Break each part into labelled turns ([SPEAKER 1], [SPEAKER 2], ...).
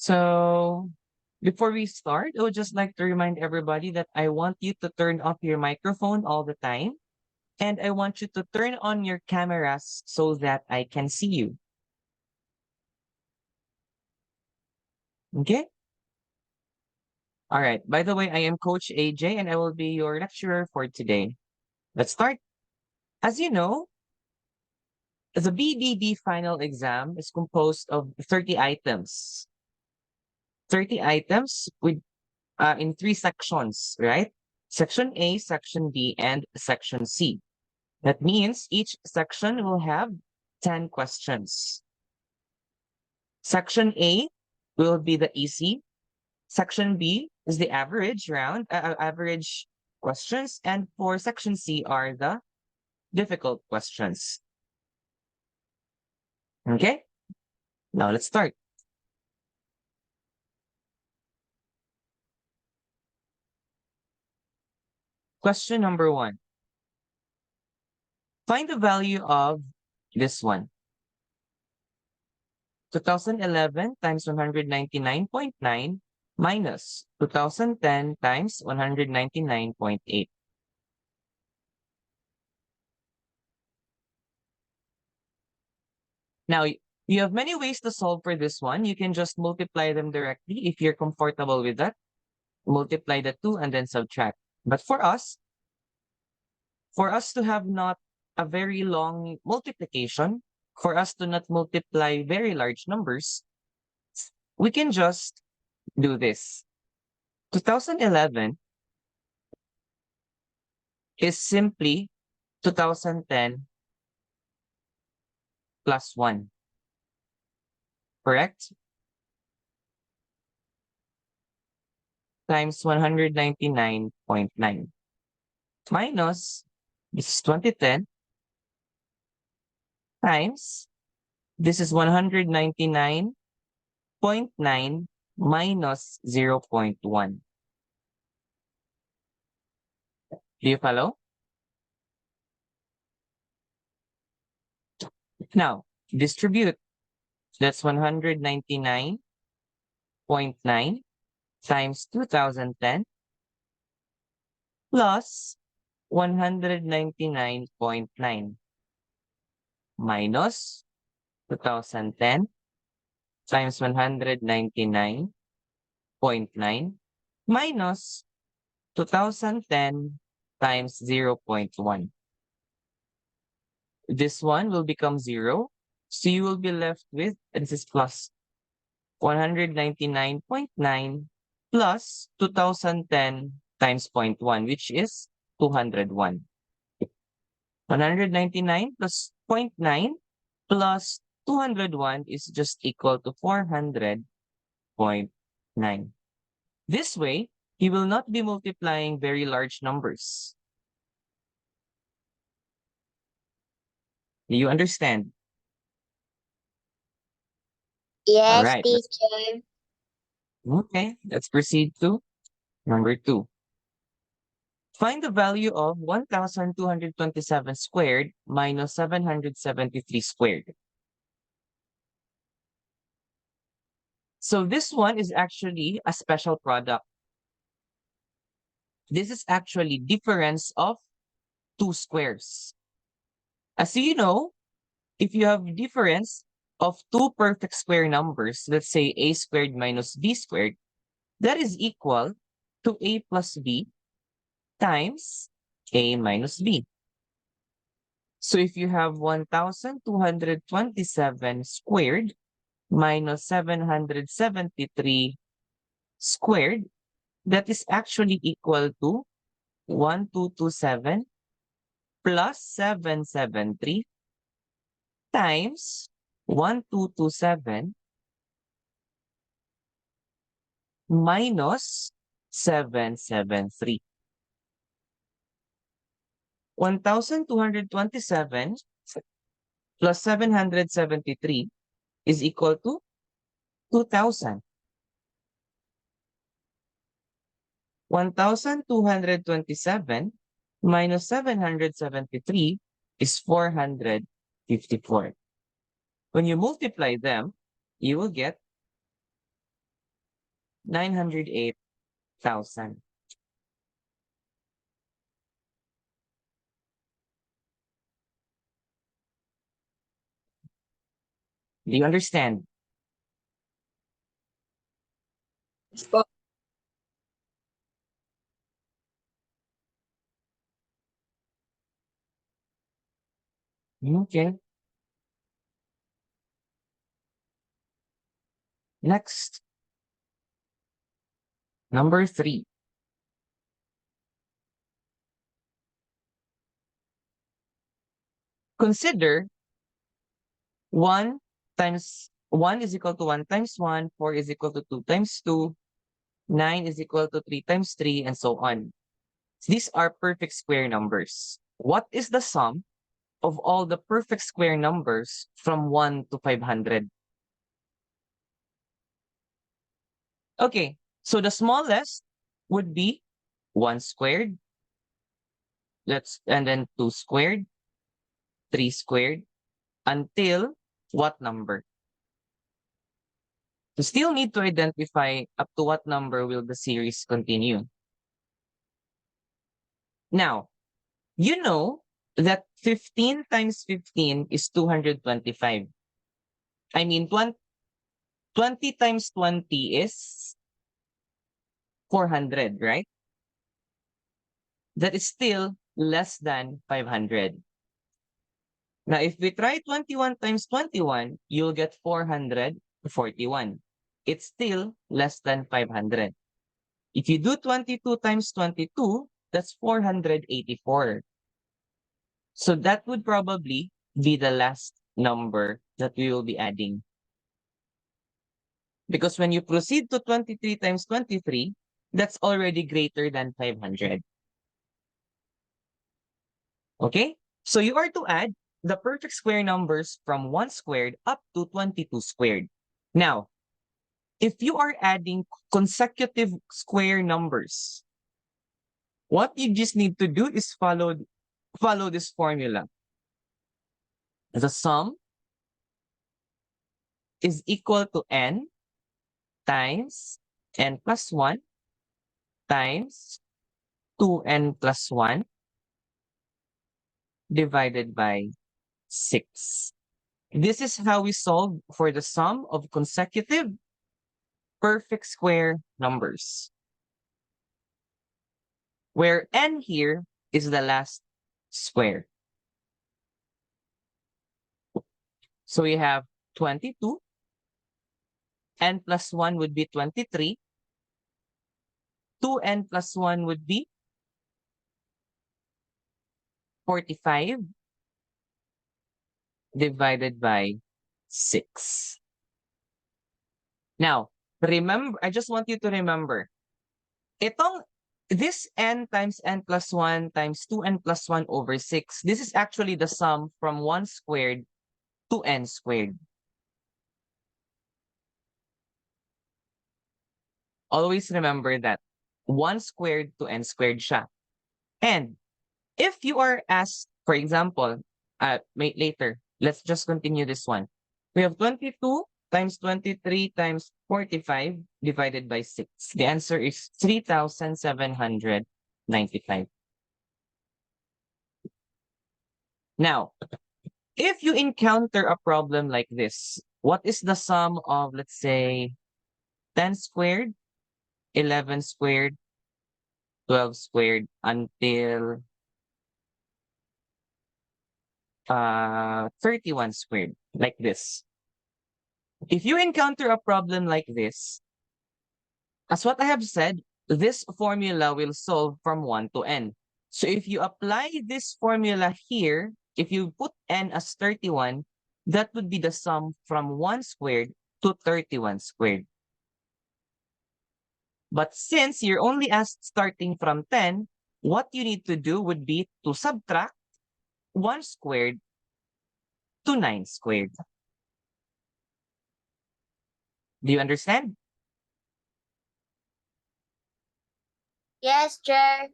[SPEAKER 1] So before we start, I would just like to remind everybody that I want you to turn off your microphone all the time. And I want you to turn on your cameras so that I can see you. Okay? All right. By the way, I am Coach AJ and I will be your lecturer for today. Let's start. As you know, the BBB final exam is composed of 30 items. 30 items with in three sections, right? Section A, Section B, and Section C. That means each section will have 10 questions. Section A will be the easy. Section B is the average questions. And for Section C are the difficult questions. Okay, now let's start. Question number 1. Find the value of this one. 2011 times 199.9 minus 2010 times 199.8. Now, you have many ways to solve for this one. You can just multiply them directly if you're comfortable with that. Multiply the two and then subtract. But for us to have not a very long multiplication, for us to not multiply very large numbers, we can just do this. 2011 is simply 2010 plus 1. Correct? Times 199.9. Minus, this is 2010, times, this is 199.9 minus 0.1. Do you follow? Now, distribute. That's 199.9 times 2010 plus 199.9 minus 2010 times 199.9 minus 2010 times 0.1. This one will become 0. So you will be left with, this is plus 199.9 plus 2010 times 0.1, which is 201. 199 plus 0.9 plus 201 is just equal to 400.9. This way, you will not be multiplying very large numbers. Do you understand? All
[SPEAKER 2] Yes,
[SPEAKER 1] right.
[SPEAKER 2] teacher.
[SPEAKER 1] Okay, let's proceed to number 2. Find the value of 1,227 squared minus 773 squared. So this one is actually a special product. This is actually difference of two squares. As you know, if you have difference of two perfect square numbers, let's say a squared minus b squared, that is equal to a plus b times a minus b. So if you have 1,227 squared minus 773 squared, that is actually equal to 1,227 plus 773 times 1,227 minus 773. 1,227 plus 773 is equal to 2,000. 1,227 minus 773 is 454. When you multiply them, you will get 908,000. Do you understand? Okay. Next, number 3. Consider 1 times 1 is equal to 1 times 1, 4 is equal to 2 times 2, 9 is equal to 3 times 3, and so on. These are perfect square numbers. What is the sum of all the perfect square numbers from 1 to 500? Okay, so the smallest would be 1 squared, and then 2 squared, 3 squared, until what number? You still need to identify up to what number will the series continue. Now, you know that 15 times 15 is 225. I mean, 20 times 20 is 400, right? That is still less than 500. Now, if we try 21 times 21, you'll get 441. It's still less than 500. If you do 22 times 22, that's 484. So that would probably be the last number that we will be adding. Because when you proceed to 23 times 23, that's already greater than 500. Okay? So you are to add the perfect square numbers from 1 squared up to 22 squared. Now, if you are adding consecutive square numbers, what you just need to do is follow this formula. The sum is equal to n times n plus 1 times 2n plus 1 divided by 6. This is how we solve for the sum of consecutive perfect square numbers, where n here is the last square. So we have 22, n plus 1 would be 23, 2n plus 1 would be 45 divided by 6. Now, remember, I just want you to remember, this n times n plus 1 times 2n plus 1 over 6, this is actually the sum from 1 squared to n squared. Always remember that 1 squared to n squared siya. And if you are asked, for example, later, let's just continue this one. We have 22 times 23 times 45 divided by 6. The answer is 3,795. Now, if you encounter a problem like this, what is the sum of, let's say, 10 squared, 11 squared, 12 squared, until 31 squared, like this? If you encounter a problem like this, as what I have said, this formula will solve from 1 to n. So if you apply this formula here, if you put n as 31, that would be the sum from 1 squared to 31 squared. But since you're only asked starting from 10, what you need to do would be to subtract 1 squared to 9 squared. Do you understand?
[SPEAKER 2] Yes, Chair.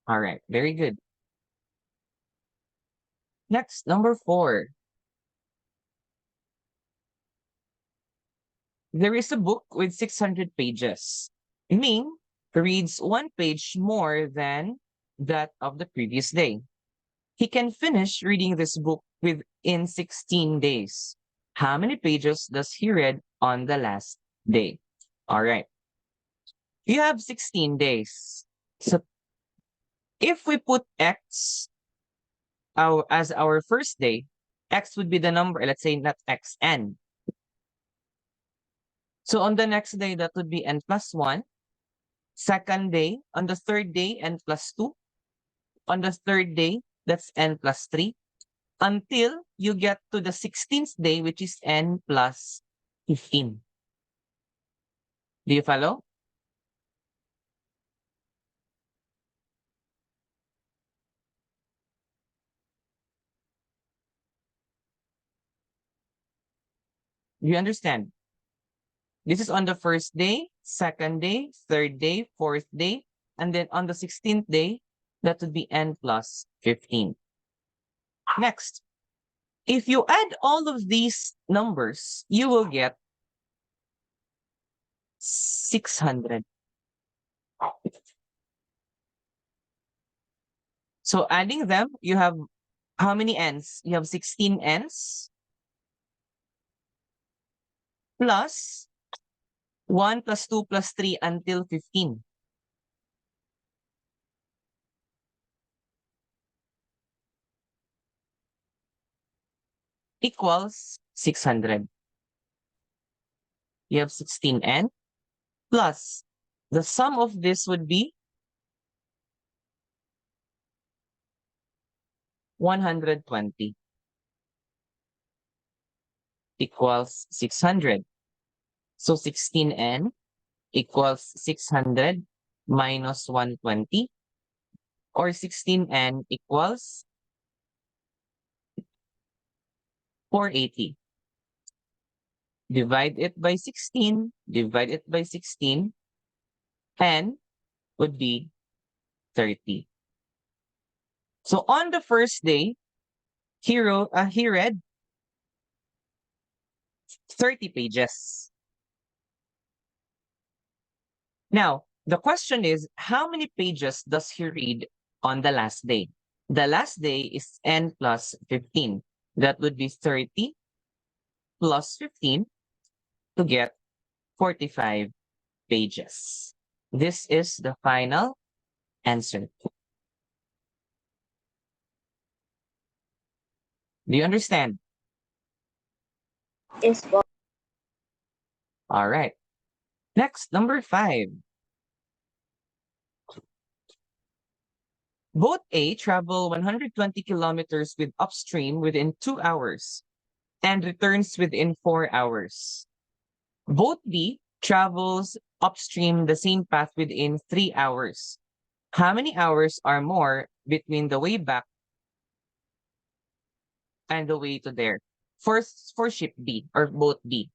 [SPEAKER 1] All right, very good. Next, number 4. there is a book with 600 pages. Ming reads one page more than that of the previous day. He can finish reading this book within 16 days. How many pages does he read on the last day? All right. You have 16 days. So if we put X as our first day, X would be the number, let's say not X, N. So on the next day, that would be N plus 1. Second day, on the third day, N plus 2. On the third day, that's N plus 3. Until you get to the 16th day, which is N plus 15. Do you follow? Do you understand? This is on the first day, second day, third day, fourth day, and then on the 16th day, that would be N plus 15. Next, if you add all of these numbers, you will get 600. So adding them, you have how many N's? You have 16 N's plus 1 plus 2 plus 3 until 15. Equals 600. You have 16N plus the sum of this would be 120 equals 600. So 16N equals 600 minus 120, or 16N equals 480. Divide it by 16, divide it by 16, N would be 30. So on the first day, he read 30 pages. Now, the question is, how many pages does he read on the last day? The last day is N plus 15. That would be 30 plus 15 to get 45 pages. This is the final answer. Do you understand?
[SPEAKER 2] Yes po.
[SPEAKER 1] All right. Next, number 5. Boat A travel 120 kilometers with upstream within 2 hours and returns within 4 hours. Boat B travels upstream the same path within 3 hours. How many hours are more between the way back and the way to there? First, for ship B or boat B.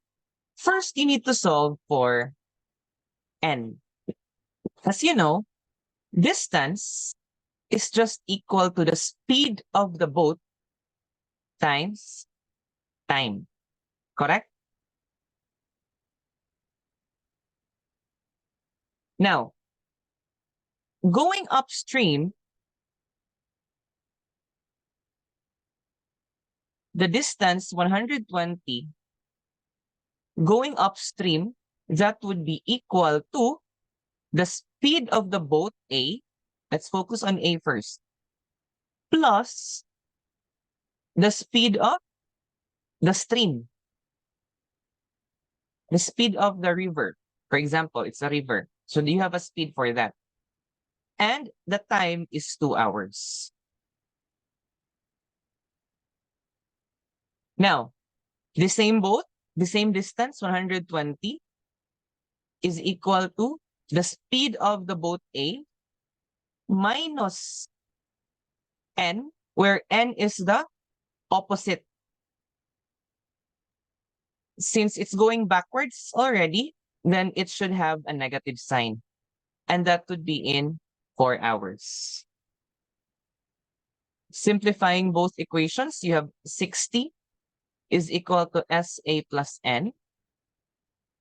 [SPEAKER 1] First, you need to solve for N. As you know, distance is just equal to the speed of the boat times time. Correct? Now, going upstream, the distance 120, going upstream, that would be equal to the speed of the boat A. Let's focus on A first. Plus the speed of the stream. The speed of the river. For example, it's a river. So do you have a speed for that? And the time is 2 hours. Now, the same boat, the same distance, 120, is equal to the speed of the boat A minus N, where N is the opposite. Since it's going backwards already, then it should have a negative sign. And that would be in 4 hours. Simplifying both equations, you have 60 is equal to SA plus N.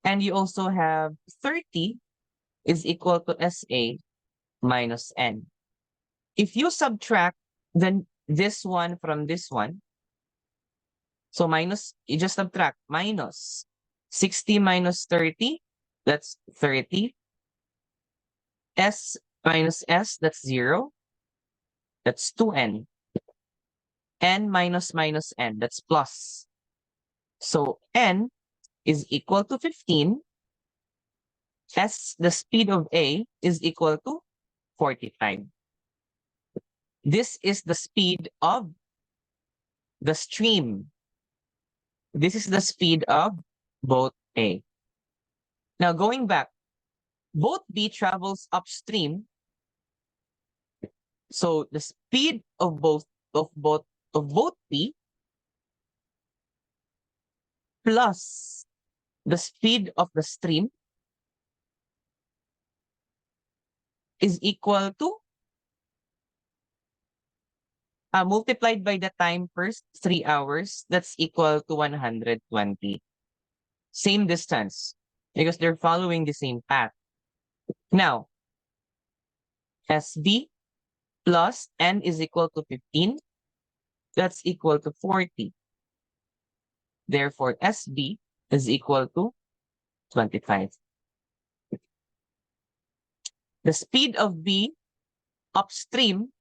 [SPEAKER 1] And you also have 30 is equal to SA minus N. If you subtract then this one from this one, so you just subtract minus 60 minus 30, that's 30. S minus S, that's 0. That's 2N. N minus minus N, that's plus. So N is equal to 15. S, the speed of A, is equal to 45. This is the speed of the stream. This is the speed of boat A. Now going back, boat B travels upstream. So the speed of boat B plus the speed of the stream is equal to multiplied by the time first, 3 hours, that's equal to 120. Same distance because they're following the same path. Now, SB plus N is equal to 15. That's equal to 40. Therefore, SB is equal to 25. The speed of B upstream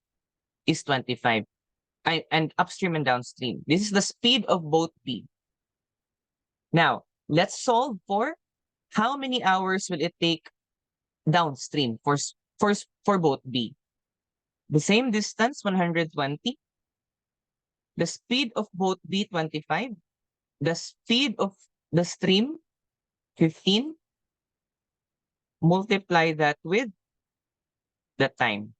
[SPEAKER 1] is 25. And upstream and downstream. This is the speed of boat B. Now, let's solve for how many hours will it take downstream for boat B. The same distance, 120. The speed of boat B, 25. The speed of the stream, 15. Multiply that with the time.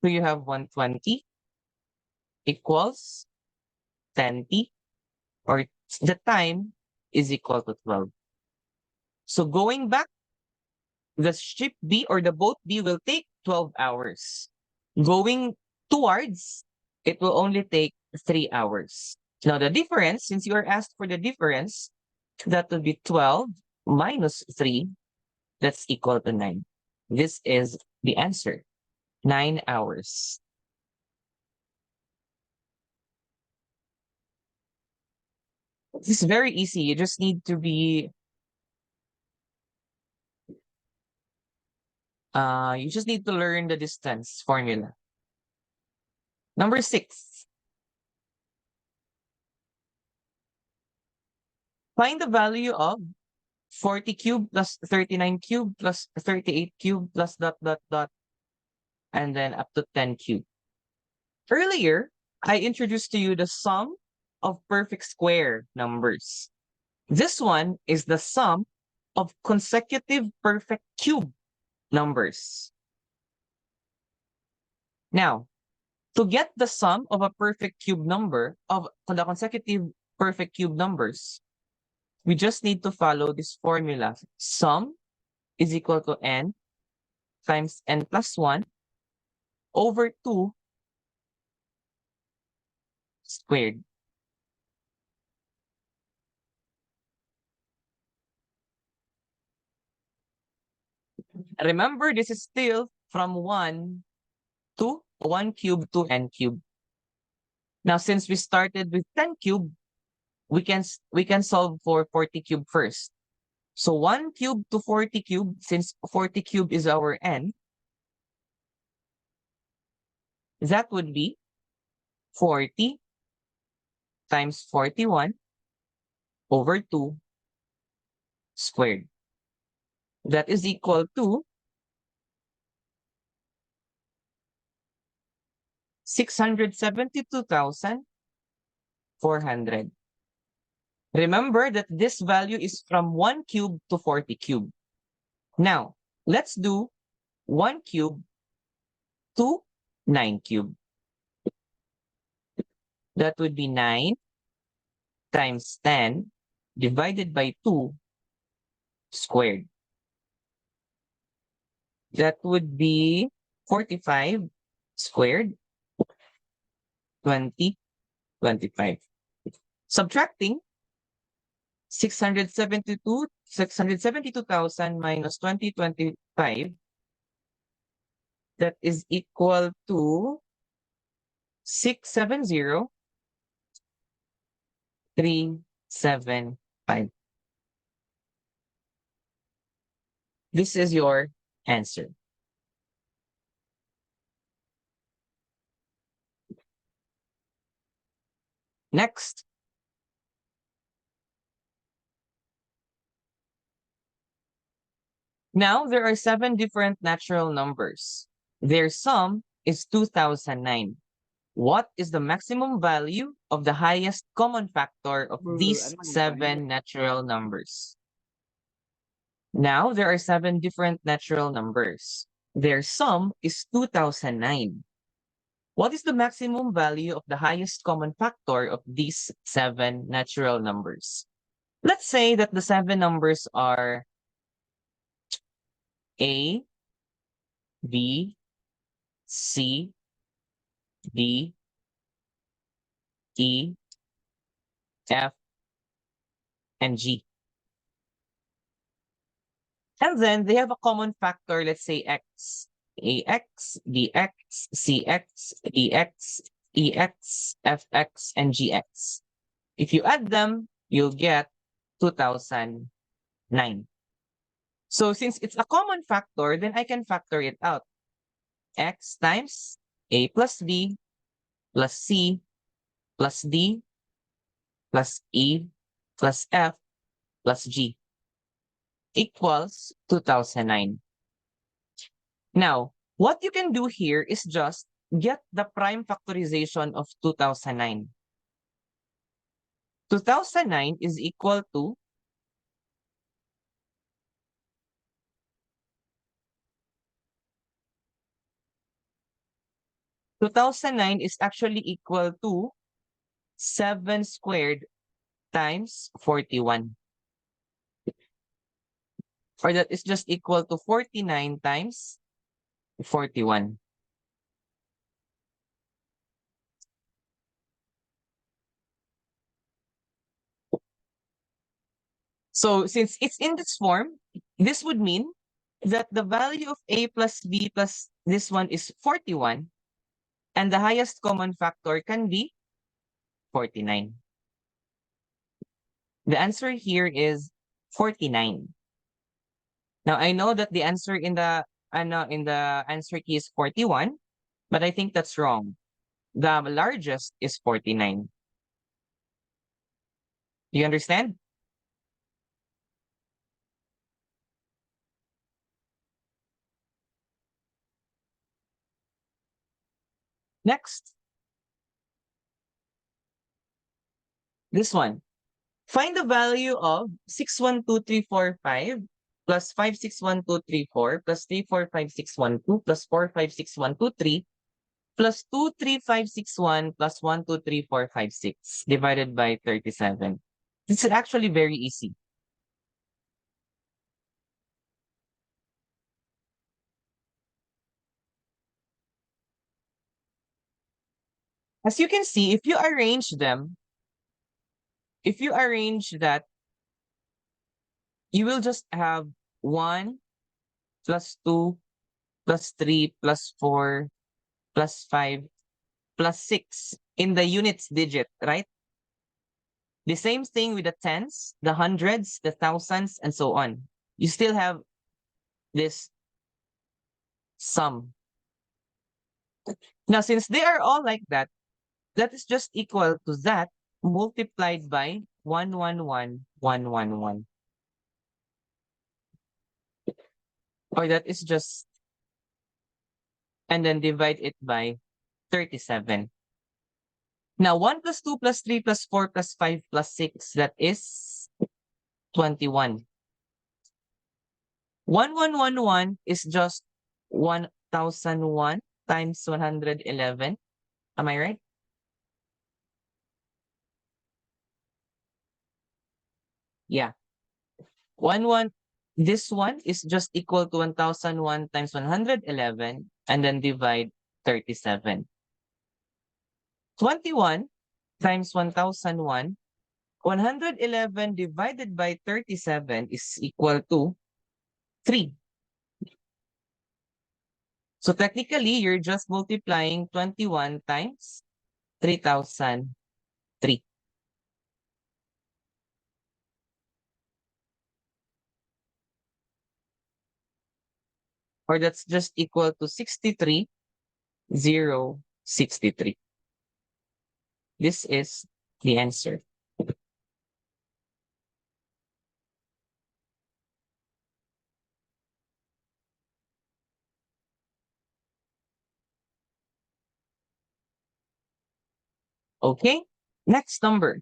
[SPEAKER 1] So you have 120 equals 10t, or the time is equal to 12. So going back, the ship B or the boat B will take 12 hours. Going towards, it will only take 3 hours. Now the difference, since you are asked for the difference, that will be 12 minus 3, that's equal to 9. This is the answer, 9 hours. This is very easy. You just need to be you just need to learn the distance formula. Number 6. Find the value of 40 cube plus 39 cube plus 38 cube plus ... and then up to 10 cube. Earlier, I introduced to you the sum of perfect square numbers. This one is the sum of consecutive perfect cube numbers. Now, to get the sum of a perfect cube number of the consecutive perfect cube numbers, we just need to follow this formula. Sum is equal to n times n plus 1 over 2 squared. Remember, this is still from 1 to 1 cube to n cube. Now, since we started with 10 cube, we can solve for 40 cube first. So 1 cube to 40 cube, since 40 cube is our n, that would be 40 times 41 over 2 squared. That is equal to 672,400. Remember that this value is from 1 cube to 40 cube. Now, let's do 1 cube to 9 cube. That would be 9 times 10 divided by 2 squared. That would be 45 squared, 20, 25. Subtracting, 672,000 minus 2025. That is equal to 670,375. This is your answer. Next. Now there are 7 different natural numbers. Their sum is 2009. What is the maximum value of the highest common factor of these 7 natural numbers? Now there are 7 different natural numbers. Their sum is 2009. What is the maximum value of the highest common factor of these 7 natural numbers? Let's say that the 7 numbers are A, B, C, D, E, F, and G. And then they have a common factor, let's say X. AX, BX, CX, DX, EX, FX, and GX. If you add them, you'll get 2009. So since it's a common factor, then I can factor it out. X times A plus B plus C plus D plus E plus F plus G equals 2009. Now, what you can do here is just get the prime factorization of 2009. 2009 is equal to 2009 is actually equal to 7 squared times 41. Or that is just equal to 49 times 41. So since it's in this form, this would mean that the value of A plus B plus this one is 41, and the highest common factor can be 49. The answer here is 49. Now I know that the answer in the answer key is 41, but I think that's wrong. The largest is 49. Do you understand? Next. This one. Find the value of 612345 plus 561234 plus 345612 plus 456123 plus 23561 plus 123456 divided by 37. This is actually very easy. As you can see, if you arrange them, if you arrange that, you will just have 1 plus 2 plus 3 plus 4 plus 5 plus 6 in the units digit, right? The same thing with the tens, the hundreds, the thousands, and so on. You still have this sum. Now, since they are all like that, that is just equal to that multiplied by 111,111. Or that is just, and then divide it by 37. Now, 1 plus 2 plus 3 plus 4 plus 5 plus 6, that is 21. 1111 is just 1001 times 111. Am I right? Yeah. This one is just equal to 1001 times 111 and then divide 37. 21 times 1001 111 divided by 37 is equal to 3. So technically, you're just multiplying 21 times 3,003. Or that's just equal to 63,063. This is the answer. Okay, next number.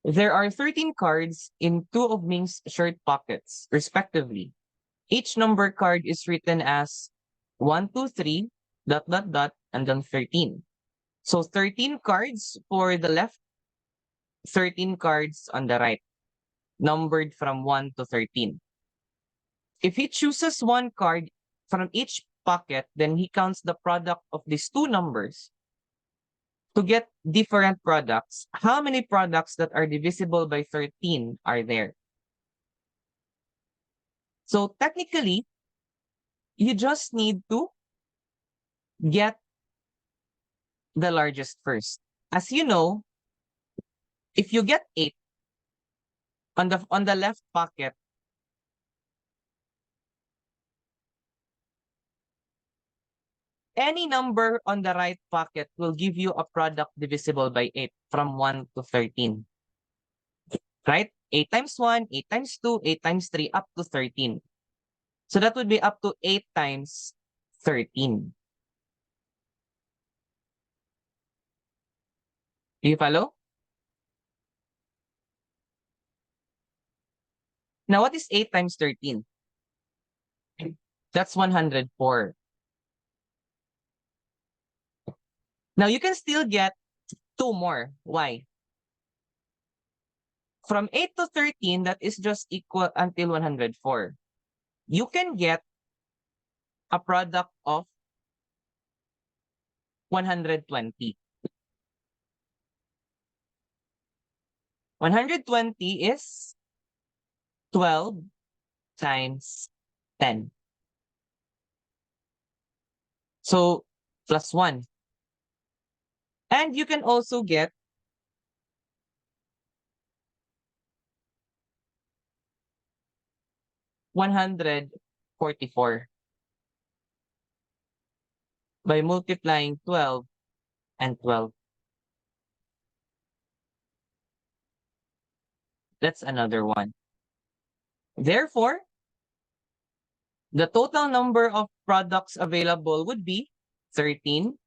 [SPEAKER 1] There are 13 cards in two of Ming's shirt pockets, respectively. Each number card is written as 1, 2, 3, dot, dot, dot, and then 13. So 13 cards for the left, 13 cards on the right, numbered from 1 to 13. If he chooses one card from each pocket, then he counts the product of these two numbers to get different products. How many products that are divisible by 13 are there? So technically, you just need to get the largest first. As you know, if you get 8 on the left pocket, any number on the right pocket will give you a product divisible by 8 from 1 to 13. Right? 8 times 1, 8 times 2, 8 times 3, up to 13. So that would be up to 8 times 13. Do you follow? Now, what is 8 times 13? That's 104. Now, you can still get 2 more. Why? From 8 to 13, that is just equal until 104. You can get a product of 120. 120 is 12 times 10. So, plus 1. And you can also get 144 by multiplying 12 and 12. That's another one. Therefore, the total number of products available would be 13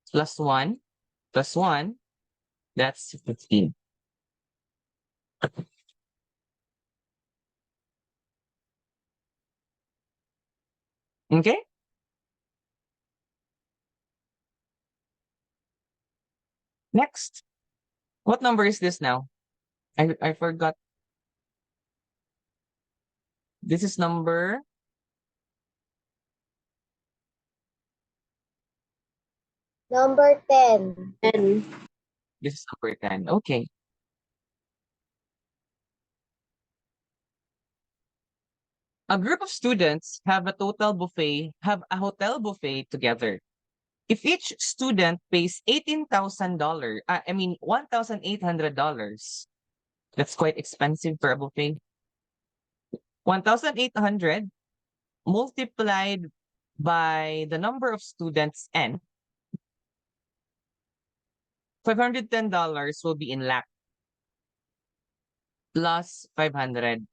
[SPEAKER 1] plus 1 plus 1. That's 15. Okay? Next. What number is this now? I forgot. This is number
[SPEAKER 2] Number 10.
[SPEAKER 1] this is number 10. Okay. A group of students have a hotel buffet together. If each student pays $18,000, $1,800, that's quite expensive for a buffet. 1,800 multiplied by the number of students n, $510 will be in lakh plus 510.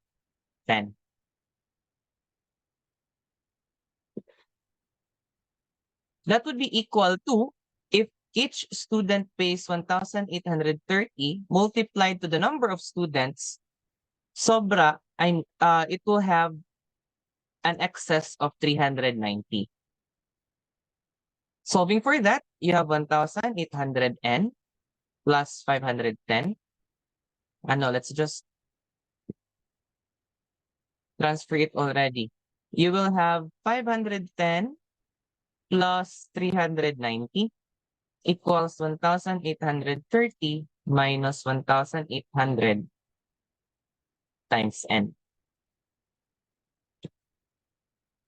[SPEAKER 1] That would be equal to, if each student pays 1,830 multiplied to the number of students, it will have an excess of 390. Solving for that, you have 1,800n plus 510. Let's just transfer it already. You will have 510 plus 390. equals 1,830 minus 1,800 times n.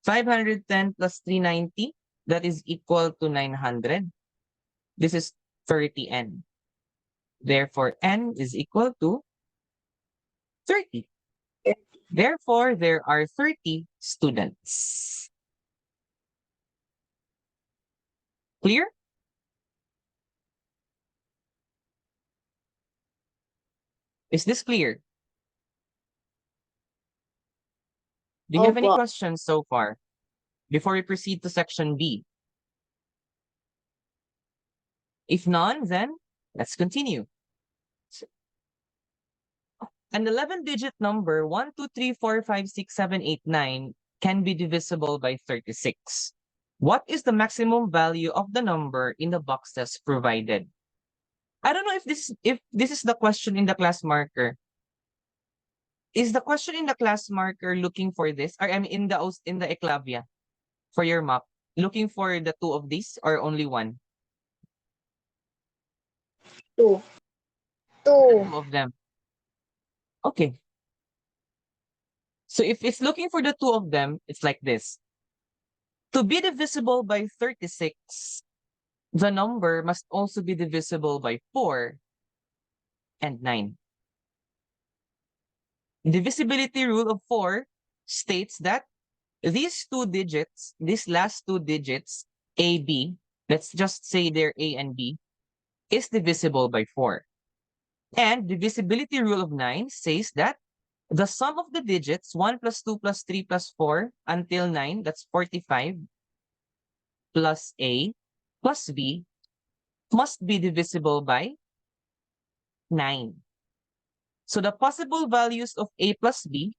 [SPEAKER 1] 510 plus 390, that is equal to 900. This is 30n. Therefore, n is equal to 30. Therefore, there are 30 students. Clear? Is this clear? Do you have any
[SPEAKER 2] Opo.
[SPEAKER 1] questions so far before we proceed to section B? If none, then let's continue. An 11-digit number 1, 2, 3, 4, 5, 6, 7, 8, 9 can be divisible by 36. What is the maximum value of the number in the boxes provided? I don't know if this is the question in the class marker. Is the question in the class marker looking for this? Or I mean in the Eclavia for your map, looking for the two of these or only one?
[SPEAKER 2] Two.
[SPEAKER 1] Two
[SPEAKER 2] Two.
[SPEAKER 1] of them. Okay. So if it's looking for the two of them, it's like this. To be divisible by 36, the number must also be divisible by 4 and 9. Divisibility rule of 4 states that these two digits, these last two digits, A, B, let's just say they're A and B, is divisible by 4. And divisibility rule of 9 says that the sum of the digits, 1 plus 2 plus 3 plus 4 until 9, that's 45, plus A plus B must be divisible by 9. So the possible values of A plus B,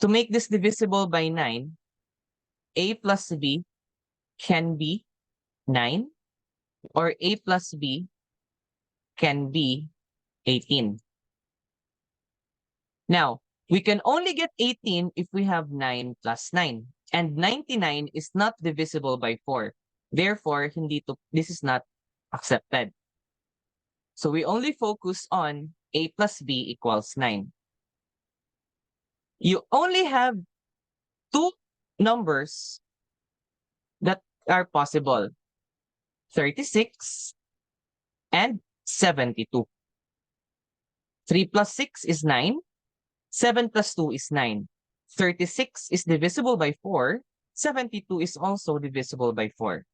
[SPEAKER 1] to make this divisible by 9, A plus B can be 9 or A plus B can be 18. Now, we can only get 18 if we have 9 plus 9. And 99 is not divisible by 4. Therefore, this is not accepted. So we only focus on A plus B equals 9. You only have two numbers that are possible, 36 and 72. 3 plus 6 is 9. 7 plus 2 is 9. 36 is divisible by 4. 72 is also divisible by 4.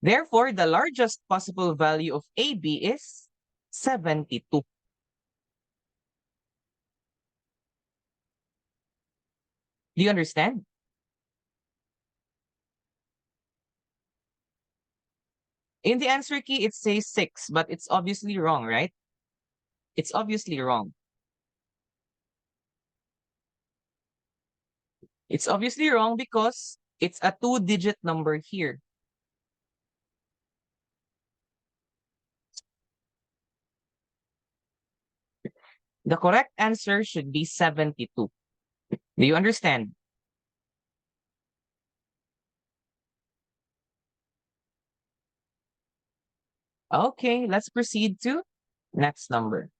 [SPEAKER 1] Therefore, the largest possible value of AB is 72. Do you understand? In the answer key, it says 6, but it's obviously wrong, right? It's obviously wrong. It's obviously wrong because it's a two-digit number here. The correct answer should be 72. Do you understand? Okay, let's proceed to next number.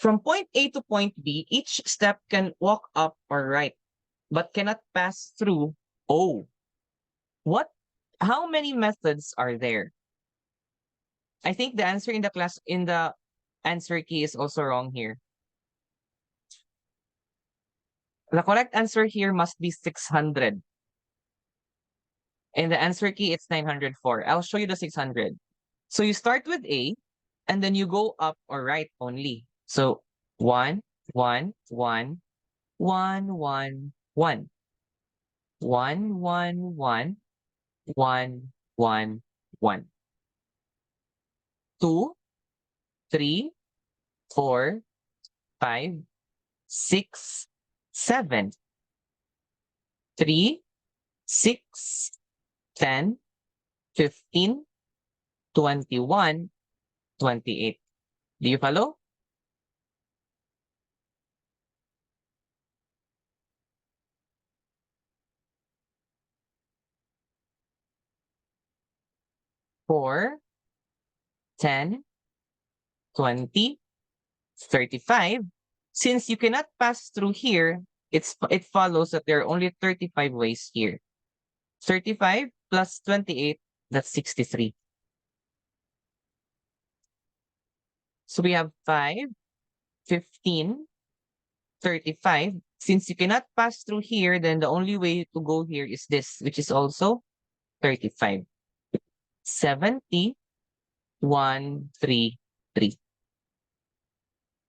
[SPEAKER 1] From point A to point B, each step can walk up or right, but cannot pass through O. How many methods are there? I think the answer in the answer key is also wrong here. The correct answer here must be 600. In the answer key, it's 904. I'll show you the 600. So you start with A, and then you go up or right only. So 1, 1, 1, 1, 1, 1. 1, 1, 1, 1, 1, 1. 2, 3, 4, 5, 6, 7. 3, 6, 10, 15, 21, 28. Do you follow? 4, 10, 20, 35. Since you cannot pass through here, it follows that there are only 35 ways here. 35 plus 28, that's 63. So we have 5, 15, 35. Since you cannot pass through here, then the only way to go here is this, which is also 35. 70, 1, 3, 3.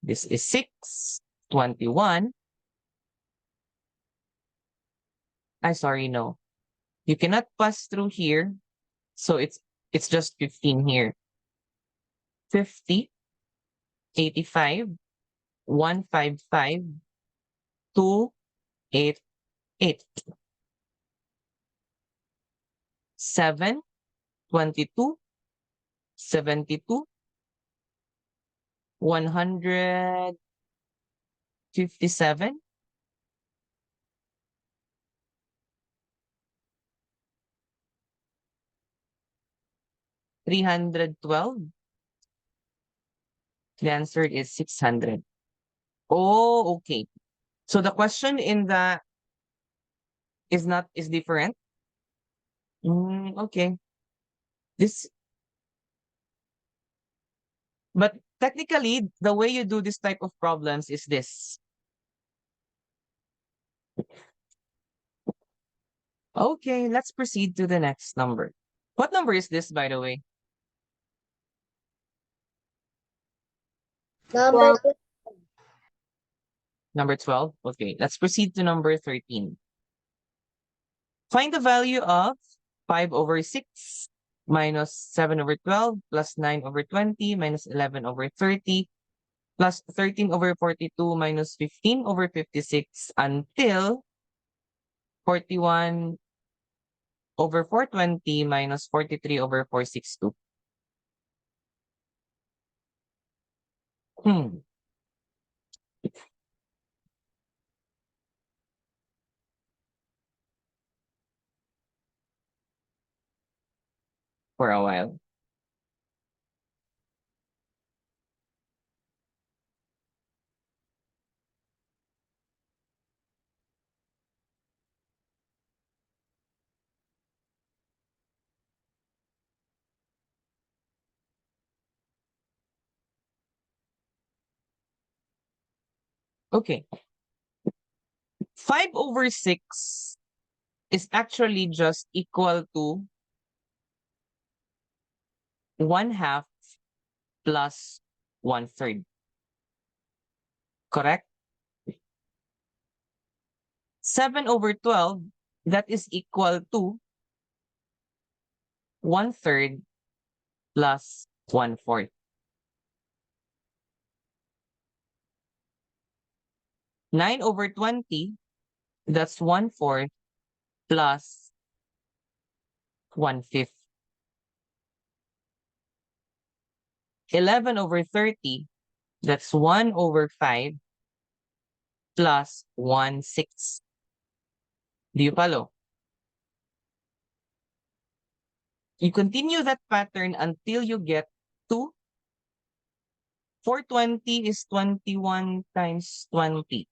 [SPEAKER 1] This is 6, 21. Sorry, no. You cannot pass through here, so it's just 15 here. 50, 85, 155, 2, 8, 8. 7, 22, 72, 157, 312. The answer is 600. Oh, okay. So the question in the is different. Okay. This, but technically, the way you do this type of problems is this. Okay, let's proceed to the next number. What number is this, by the way?
[SPEAKER 2] Number 12.
[SPEAKER 1] Number 12. Okay, let's proceed to number 13. Find the value of 5 over 6 minus 7 over 12 plus 9 over 20 minus 11 over 30 plus 13 over 42 minus 15 over 56 until 41 over 420 minus 43 over 462. For a while. Okay. 5 over 6 is actually just equal to 1/2 plus 1/3. Correct? 7 over 12, that is equal to 1/3 plus 1/4. 9 over 20, that's 1/4 plus 1/5. 11 over 30, that's 1 over 5 plus 1/6. Do you follow? You continue that pattern until you get to 420 is 21 times 20.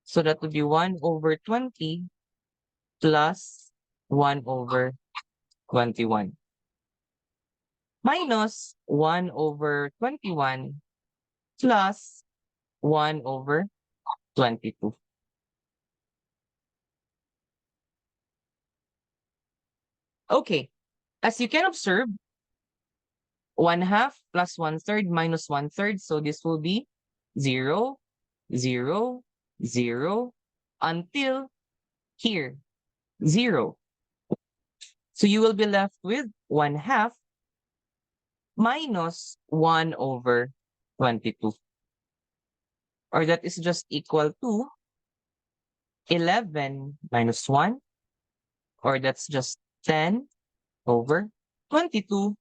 [SPEAKER 1] So that would be 1 over 20 plus 1 over 21 minus 1 over 21 plus 1 over 22. Okay, as you can observe, 1/2 plus 1/3 minus 1/3. So this will be 0, 0, 0 until here, 0. So you will be left with 1/2 minus 1 over 22. Or that is just equal to 11 minus 1. Or that's just 10 over 22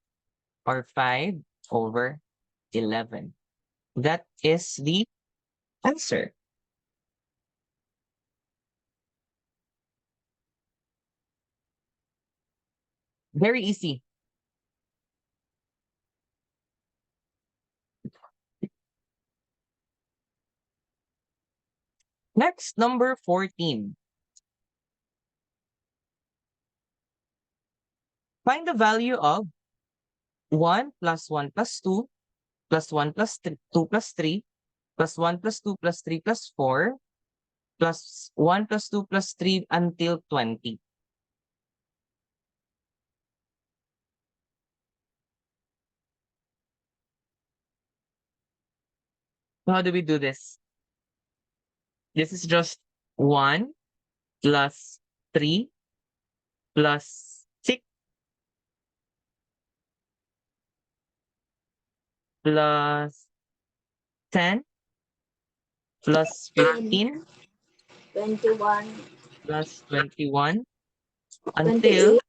[SPEAKER 1] or 5 over 11. That is the answer. Very easy. Next, number 14. Find the value of 1 plus 1 plus 2 plus 1 plus 2 plus 3 plus 1 plus 2 plus 3 plus 4 plus 1 plus 2 plus 3 until 20. So how do we do this? This is just 1 plus 3 plus 6 plus 10 plus 15
[SPEAKER 2] 21,
[SPEAKER 1] plus 21 until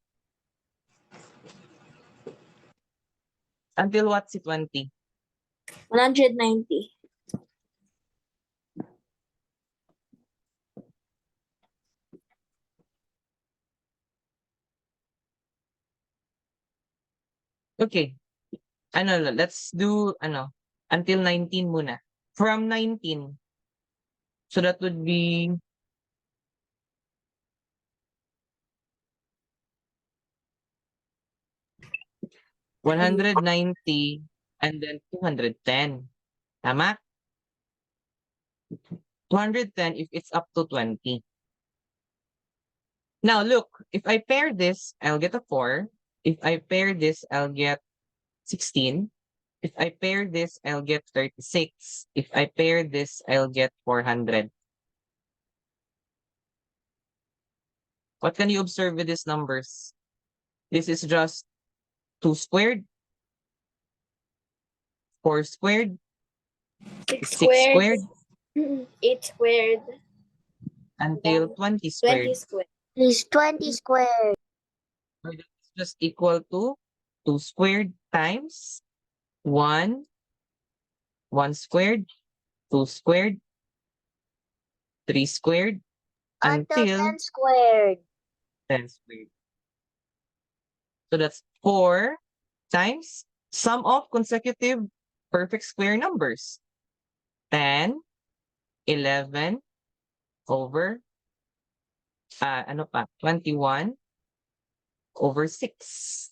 [SPEAKER 2] 28,
[SPEAKER 1] what's it 20?
[SPEAKER 2] 190.
[SPEAKER 1] Okay. Let's do until 19 muna. From 19. So that would be 190 and then 210. Tama? 210 if it's up to 20. Now look, if I pair this, I'll get a 4. If I pair this, I'll get 16. If I pair this, I'll get 36. If I pair this, I'll get 400. What can you observe with these numbers? This is just 2 squared, 4 squared,
[SPEAKER 2] 6
[SPEAKER 1] 6
[SPEAKER 2] squared,
[SPEAKER 1] squared,
[SPEAKER 2] 8 squared,
[SPEAKER 1] until 20
[SPEAKER 2] 20
[SPEAKER 1] squared.
[SPEAKER 2] squared.
[SPEAKER 3] Is 20 squared.
[SPEAKER 1] So that's just equal to 2 squared times 1, 1 squared, 2 squared, 3 squared,
[SPEAKER 3] Until
[SPEAKER 1] until
[SPEAKER 3] 10 squared.
[SPEAKER 1] 10 squared. So that's 4 times sum of consecutive perfect square numbers. 10, 11 over 21 over 6.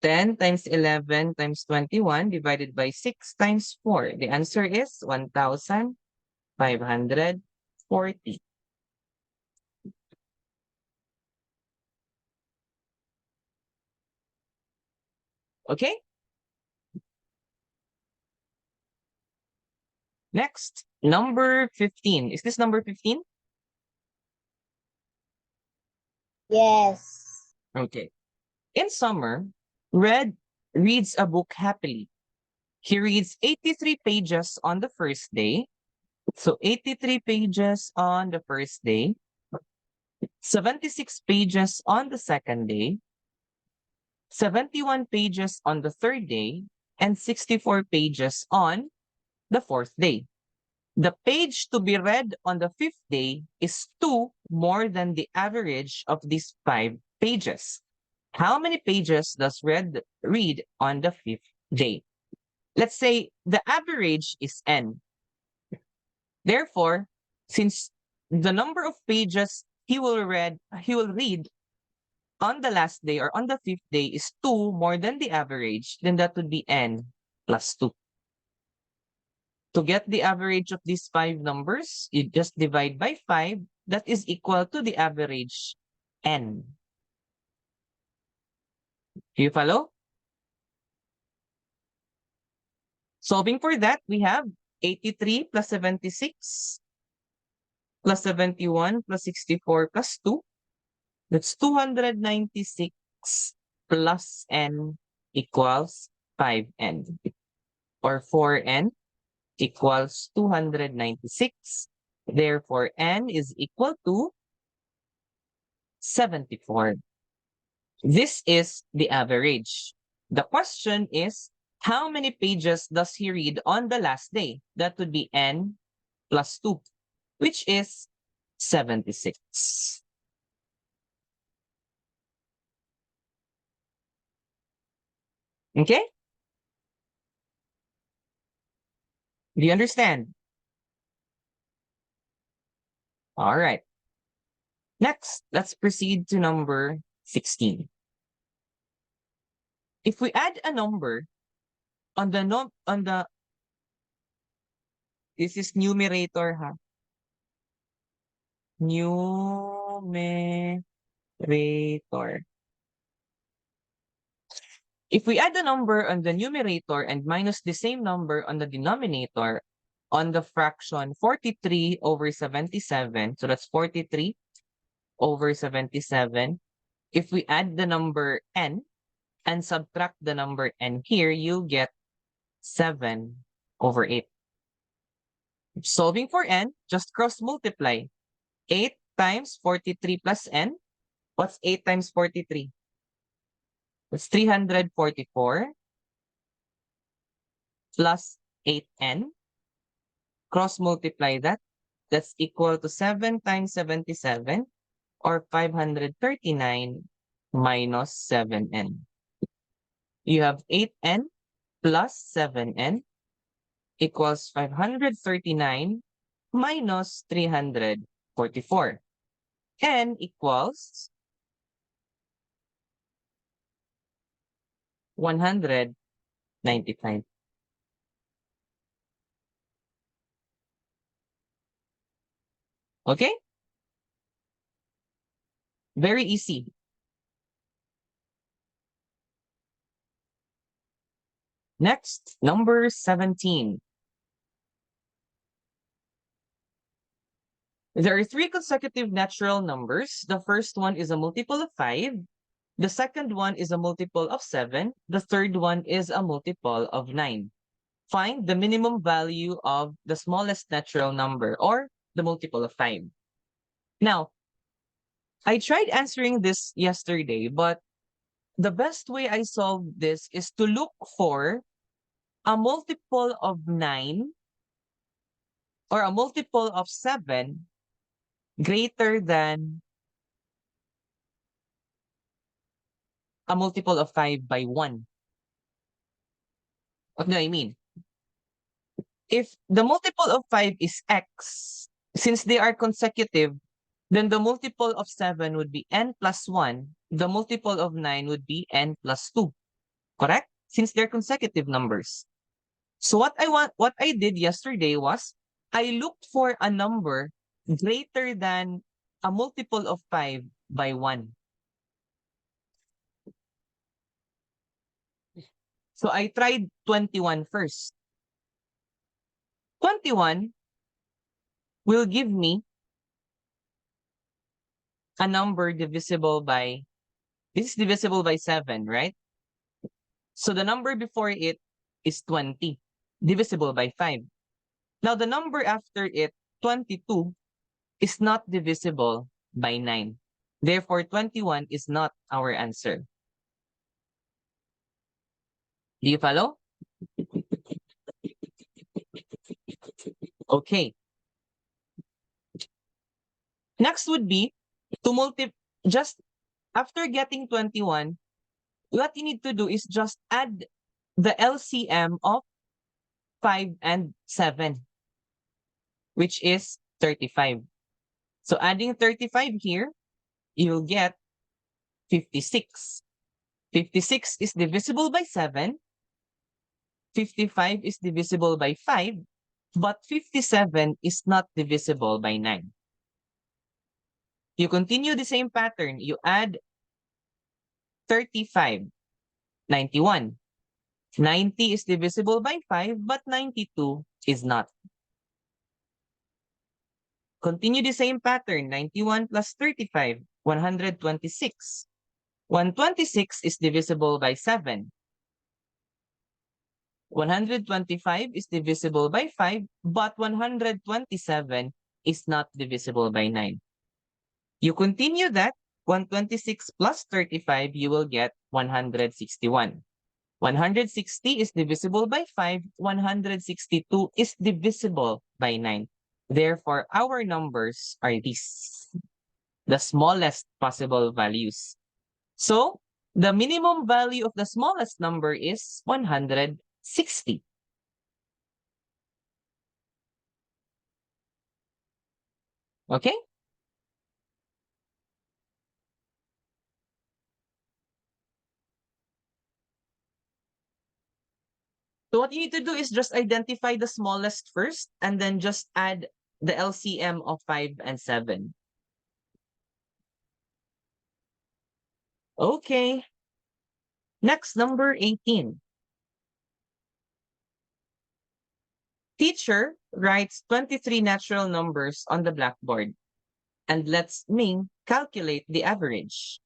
[SPEAKER 1] 10 times 11 times 21 divided by 6 times 4. The answer is 1,540. Okay? Next, number 15. Is this number 15?
[SPEAKER 2] Yes.
[SPEAKER 1] Okay. In summer, Red reads a book happily. He reads 83 pages on the first day. So 83 pages on the first day, 76 pages on the second day, 71 pages on the third day, and 64 pages on the fourth day. The page to be read on the fifth day is 2 more than the average of these 5 pages. How many pages does Red read on the fifth day? Let's say the average is n. Therefore, since the number of pages he will read on the last day or on the fifth day is 2 more than the average, then that would be n plus 2. To get the average of these 5 numbers, you just divide by 5. That is equal to the average n. Do you follow? Solving for that, we have 83 plus 76 plus 71 plus 64 plus 2. That's 296 plus n equals 5n. Or 4n equals 296. Therefore, n is equal to 74. This is the average. The question is, how many pages does he read on the last day? That would be n plus 2, which is 76. Okay? Do you understand? All right. Next, let's proceed to number 16. If we add a number on the this is numerator, ha? Numerator. If we add a number on the numerator and minus the same number on the denominator on the fraction 43 over 77, so that's 43 over 77. If we add the number n and subtract the number n here, you'll get 7 over 8. Solving for n, just cross multiply. 8 times 43 plus n. What's 8 times 43? That's 344 plus 8n. Cross multiply that. That's equal to 7 times 77 or 539 minus 7n. You have 8n plus 7n equals 539 minus 344. N equals 195. Okay? Very easy. Next, number 17. There are 3 consecutive natural numbers. The first one is a multiple of 5. The second one is a multiple of 7. The third one is a multiple of 9. Find the minimum value of the smallest natural number or the multiple of 5. Now, I tried answering this yesterday, but the best way I solve this is to look for a multiple of 9 or a multiple of 7 greater than a multiple of 5 by 1. What do I mean? If the multiple of 5 is x, since they are consecutive, then the multiple of 7 would be n plus 1. The multiple of 9 would be n plus 2. Correct? Since they're consecutive numbers. So what I did yesterday was I looked for a number greater than a multiple of 5 by 1. So I tried 21 first. 21 will give me a number divisible by, this is divisible by 7, right? So the number before it is 20, divisible by 5. Now the number after it, 22, is not divisible by 9. Therefore, 21 is not our answer. Do you follow? Okay. Next would be to just after getting 21, what you need to do is just add the LCM of 5 and 7, which is 35. So adding 35 here, you'll get 56. 56 is divisible by 7. 55 is divisible by 5. But 57 is not divisible by 9. You continue the same pattern. You add 35, 91. 90 is divisible by 5, but 92 is not. Continue the same pattern. 91 plus 35, 126. 126 is divisible by 7. 125 is divisible by 5, but 127 is not divisible by 9. You continue that, 126 plus 35, you will get 161. 160 is divisible by 5, 162 is divisible by 9. Therefore, our numbers are these, the smallest possible values. So, The minimum value of the smallest number is 160. Okay? So what you need to do is just identify the smallest first and then just add the LCM of 5 and 7. Okay. Next, number 18. Teacher writes 23 natural numbers on the blackboard and lets Ming calculate the average.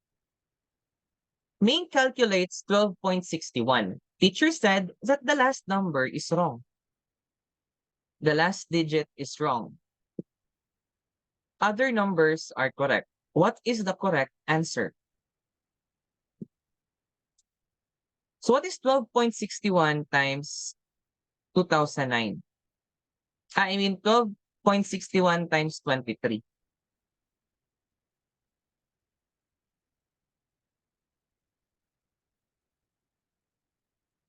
[SPEAKER 1] Ming calculates 12.61. Teacher said that the last number is wrong. The last digit is wrong. Other numbers are correct. What is the correct answer? So what is 12.61 times 2009? I mean 12.61 times 23.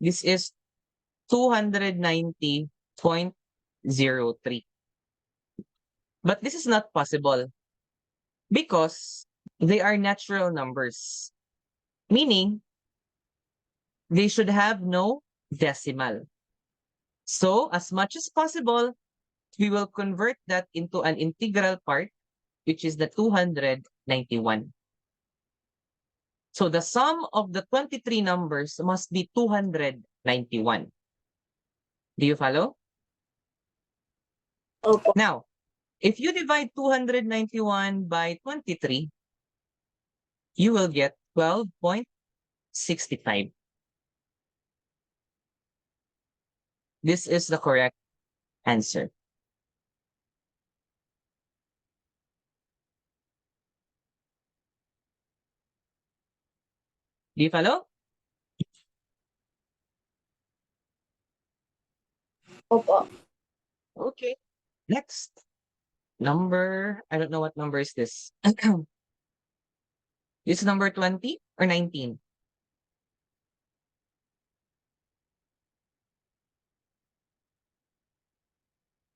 [SPEAKER 1] This is 290.03. But this is not possible because they are natural numbers, meaning they should have no decimal. So as much as possible, we will convert that into an integral part, which is the 291. So the sum of the 23 numbers must be 291. Do you follow?
[SPEAKER 2] Opo.
[SPEAKER 1] Now, if you divide 291 by 23, you will get 12.65. This is the correct answer. Do you follow?
[SPEAKER 2] Opo.
[SPEAKER 1] Okay. Next. Number, I don't know what number is this. This is number 20 or 19?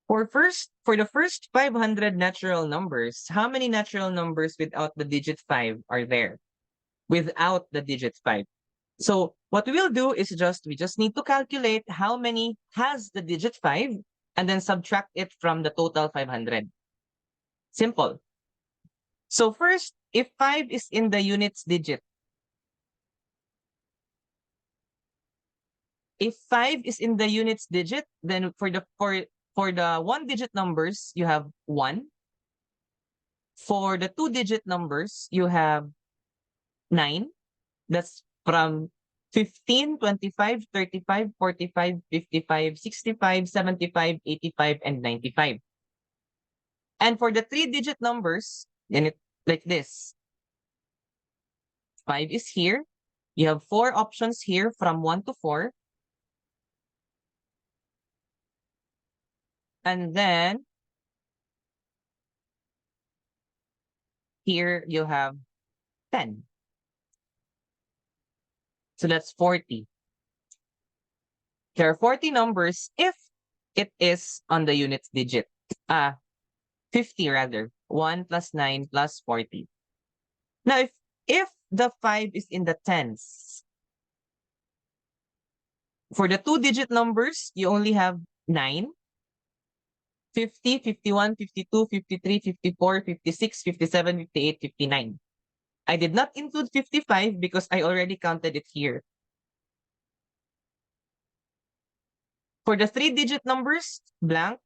[SPEAKER 1] For the first 500 natural numbers, how many natural numbers without the digit 5 are there? Without the digit 5. So what we will do is we just need to calculate how many has the digit 5 and then subtract it from the total 500. Simple. So first, if 5 is in the units digit, if 5 is in the units digit, then for the one digit numbers, you have 1. For the 2-digit numbers, you have 9. That's from 15, 25, 35, 45, 55, 65, 75, 85, and 95. And for the 3-digit numbers, then it like this. 5 is here. You have 4 options here from 1 to 4. And then here you have 10. So that's 40. There are 40 numbers if it is on the units digit. 50 rather. 1 plus 9 plus 40. Now, if the 5 is in the tens, for the 2-digit numbers, you only have 9, 50, 51, 52, 53, 54, 56, 57, 58, 59. I did not include 55 because I already counted it here. For the 3-digit numbers, blank,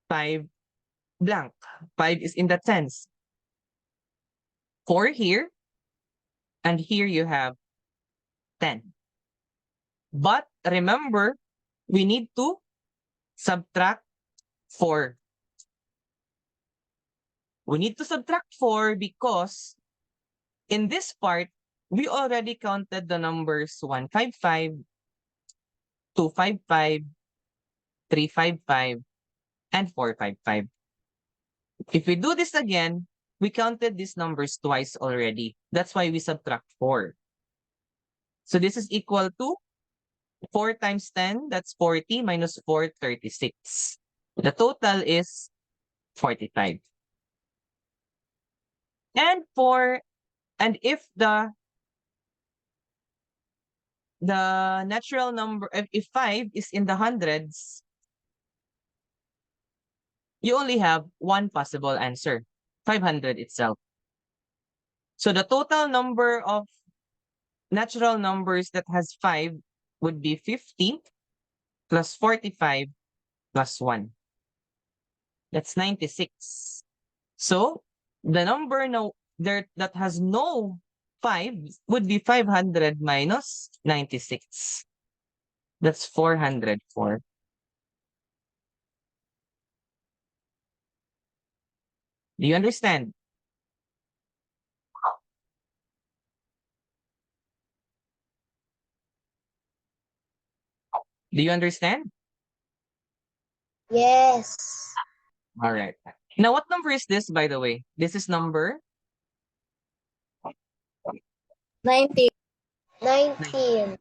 [SPEAKER 1] 5, blank. 5 is in the tens. 4 here, and here you have 10. But remember, we need to subtract 4. We need to subtract 4 because in this part, we already counted the numbers 155, 255, 355, and 455. If we do this again, we counted these numbers twice already. That's why we subtract 4. So this is equal to 4 times 10, that's 40, minus 4, 36. The total is 45. And if the natural number, if 5 is in the hundreds, you only have one possible answer, 500 itself. So the total number of natural numbers that has 5 would be 50 plus 45 plus 1. That's 96. So the number that has no 5 would be 500 minus 96. That's 404. Do you understand? Do you understand?
[SPEAKER 3] Yes.
[SPEAKER 1] All right. Now, what number is this, by the way? This is number
[SPEAKER 2] 90.
[SPEAKER 3] 19.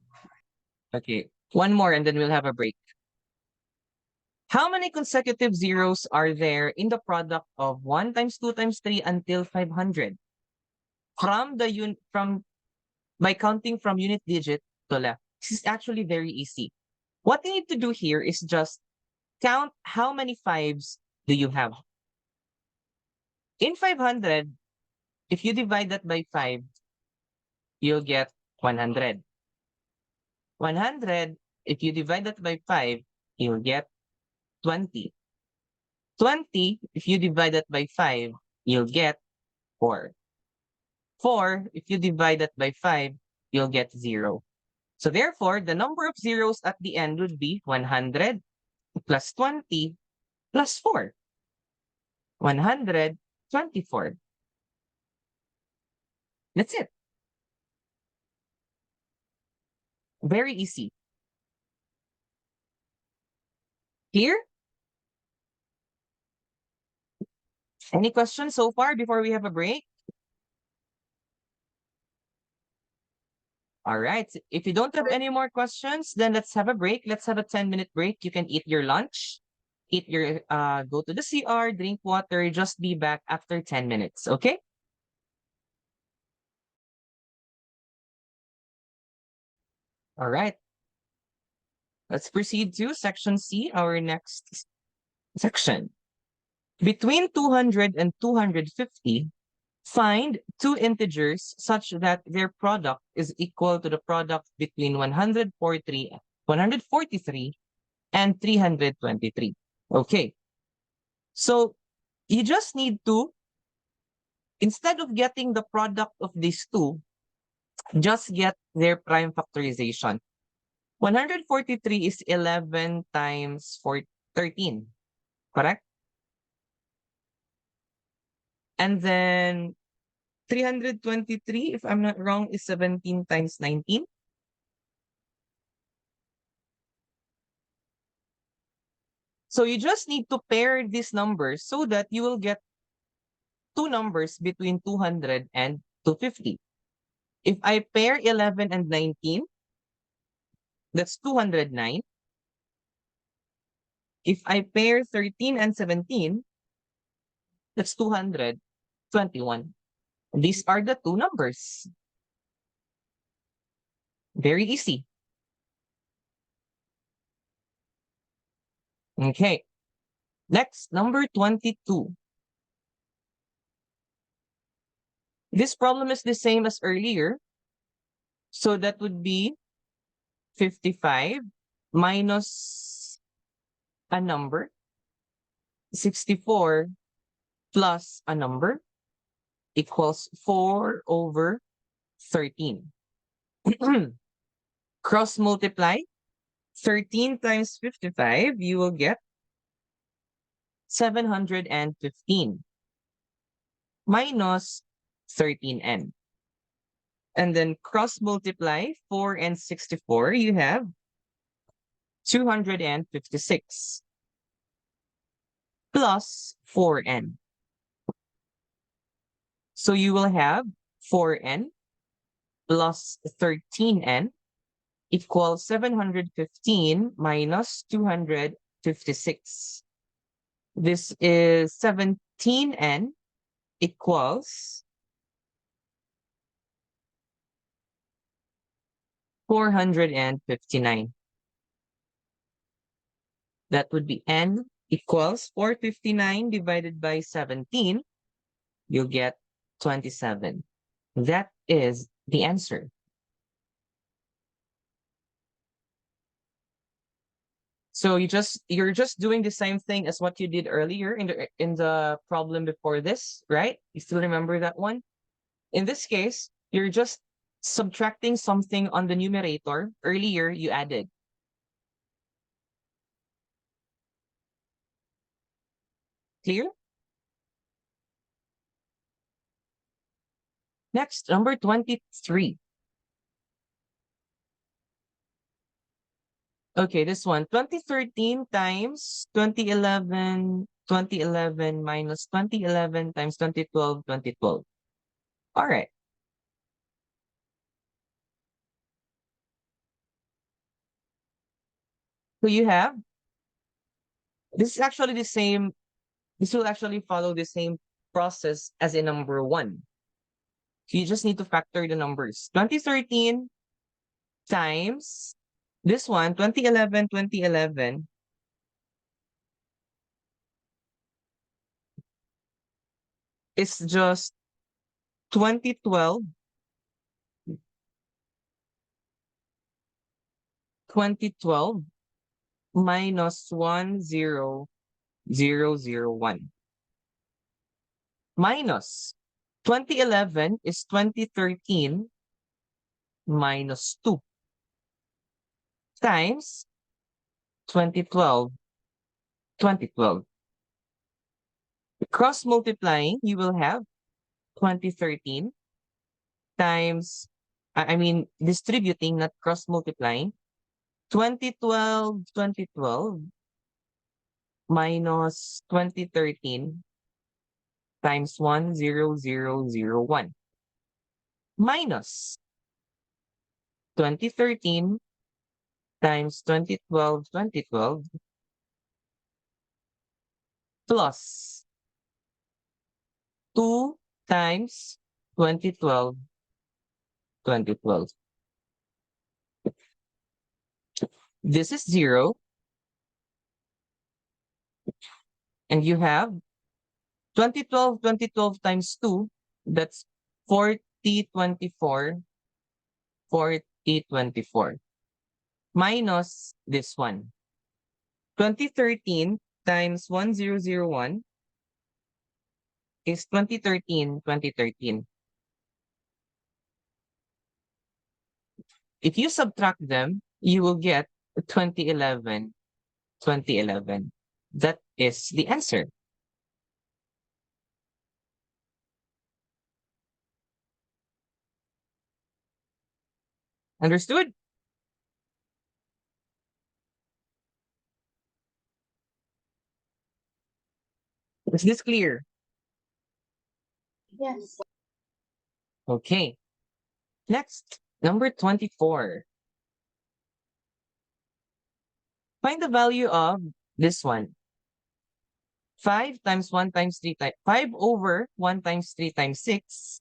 [SPEAKER 1] Okay. One more and then we'll have a break. How many consecutive zeros are there in the product of 1 times 2 times 3 until 500? By counting from unit digit to left. This is actually very easy. What you need to do here is just count how many fives do you have. In 500, if you divide that by 5, you'll get 100. 100, if you divide that by 5, you'll get 20. 20, if you divide that by 5, you'll get 4. 4, if you divide that by 5, you'll get 0. So therefore, the number of zeros at the end would be 100 plus 20 plus 4. 124. That's it. Very easy. Clear? Any questions so far before we have a break? All right. If you don't have any more questions, then let's have a break. Let's have a 10-minute break. You can eat your lunch, go to the CR, drink water, just be back after 10 minutes, okay? All right. Let's proceed to section C, our next section. Between 200 and 250, find two integers such that their product is equal to the product between 143 and 323. Okay. So you just need to, instead of getting the product of these two, just get their prime factorization. 143 is 11 times 13, correct? And then 323, if I'm not wrong, is 17 times 19. So you just need to pair these numbers so that you will get two numbers between 200 and 250. If I pair 11 and 19, that's 209. If I pair 13 and 17, that's 221. These are the two numbers. Very easy. Okay. Next, number 22. This problem is the same as earlier. So that would be 55 minus a number, 64 plus a number equals 4 over 13. Cross multiply 13 times 55, you will get 715 minus 13n. And then cross multiply 4 and 64, you have 256 plus 4n. So you will have 4n plus 13n equals 715 minus 256. This is 17n equals 459. That would be n equals 459 divided by 17. You'll get 27. That is the answer. So you're just doing the same thing as what you did earlier in the problem before this, right? You still remember that one? In this case, you're just subtracting something on the numerator. Earlier, you added. Clear? Next, number 23. Okay, this one. 2013 times 2011 minus 2011 times 2012, 2012. All right. So you have, this is actually the same, this will actually follow the same process as in number one. So you just need to factor the numbers. 2013 times this one, 2011, 2011 is just 2012, 2012 minus 10001. Minus 2011 is 2013 minus 2 times 2012, 2012. Cross multiplying, you will have 2013 times, I mean, distributing, not cross multiplying, 2012, 2012 minus 2013 times 10001 minus 2013 times 2012, 2012 plus 2 times 2012, 2012. This is 0. And you have 2012, 2012 times 2. That's 4024, 4024. Minus this one. 2013 times 1001 is 2013, 2013. If you subtract them, you will get 2011, 2011. That is the answer. Understood? Is this clear?
[SPEAKER 2] Yes.
[SPEAKER 1] Okay. Next, number 24. Find the value of this one. 5 times 1 times 3 times 5 over 1 times 3 times 6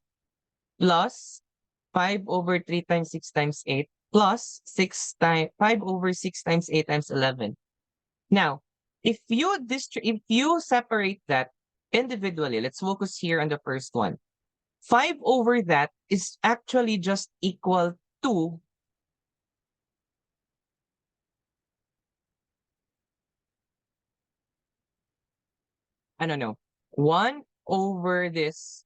[SPEAKER 1] plus 5 over 3 times 6 times 8 plus 6 times 5 over 6 times 8 times 11. Now, if you separate that individually, let's focus here on the first one. 5 over that is actually just equal to I don't know. 1 over this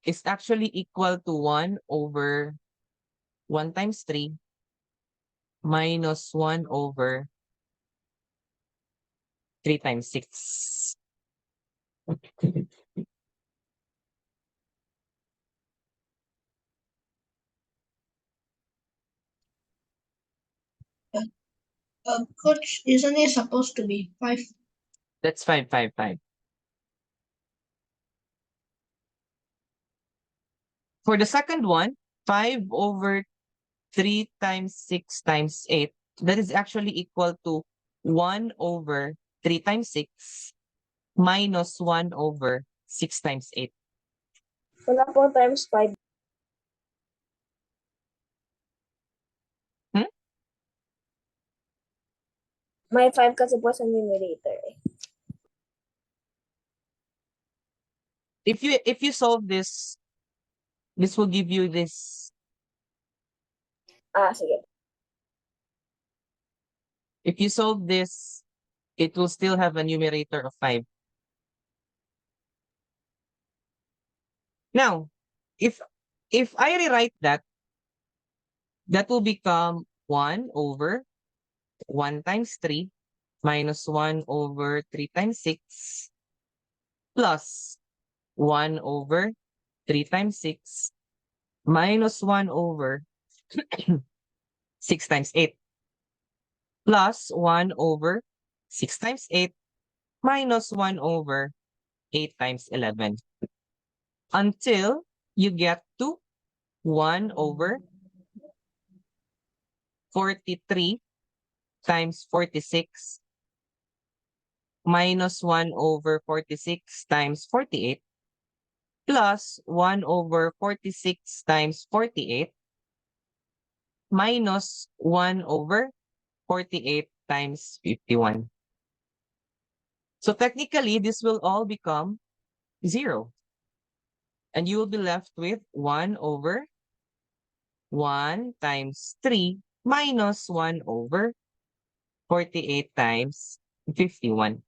[SPEAKER 1] is actually equal to 1 over 1 times 3 minus 1 over 3 times 6.
[SPEAKER 2] Coach, isn't it supposed to be 5?
[SPEAKER 1] That's 5, 5, 5. For the second one, 5 over 3 times 6 times 8, that is actually equal to 1 over 3 times 6 minus 1 over 6 times 8.
[SPEAKER 3] Wala po times 5. May 5 kasi po sa numerator eh.
[SPEAKER 1] If you solve this, this will give you this.
[SPEAKER 3] Sige.
[SPEAKER 1] If you solve this, it will still have a numerator of 5. Now, if I rewrite that, that will become 1 over 1 times 3 minus 1 over 3 times 6 plus 1 over 3 times 6 minus 1 over 6 times 8 plus 1 over 6 times 8 minus 1 over 8 times 11 until you get to 1 over 43 times 46 minus 1 over 46 times 48 plus 1 over 46 times 48 minus 1 over 48 times 51. So technically, this will all become 0. And you will be left with 1 over 1 times 3 minus 1 over 48 times 51.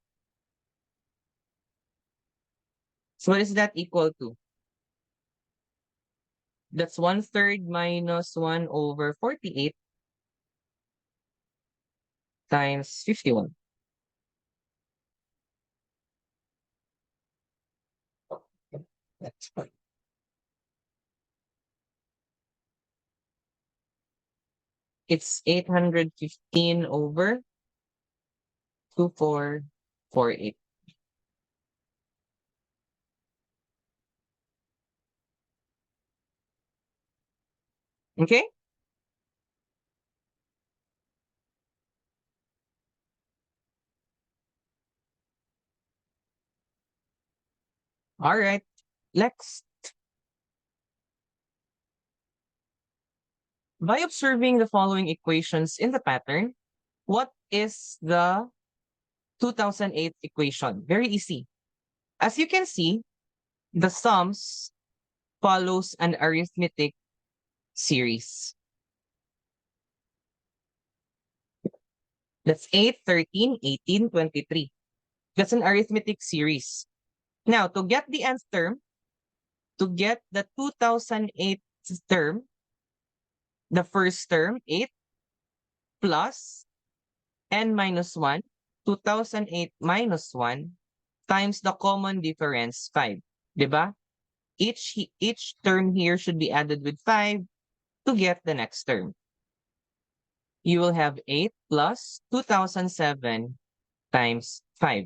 [SPEAKER 1] So what is that equal to? That's 1/3 minus 1 over 48 times 51. That's fine. It's 815 over 2448. Okay? All right. Next. By observing the following equations in the pattern, what is the 2008 equation? Very easy. As you can see, the sums follows an arithmetic series. That's 8, 13, 18, 23. That's an arithmetic series. Now, to get the nth term, to get the 2008 term, the first term, 8 plus n minus 1, 2008 minus 1 times the common difference, 5. Diba? Each term here should be added with 5 to get the next term. You will have 8 plus 2007 times 5.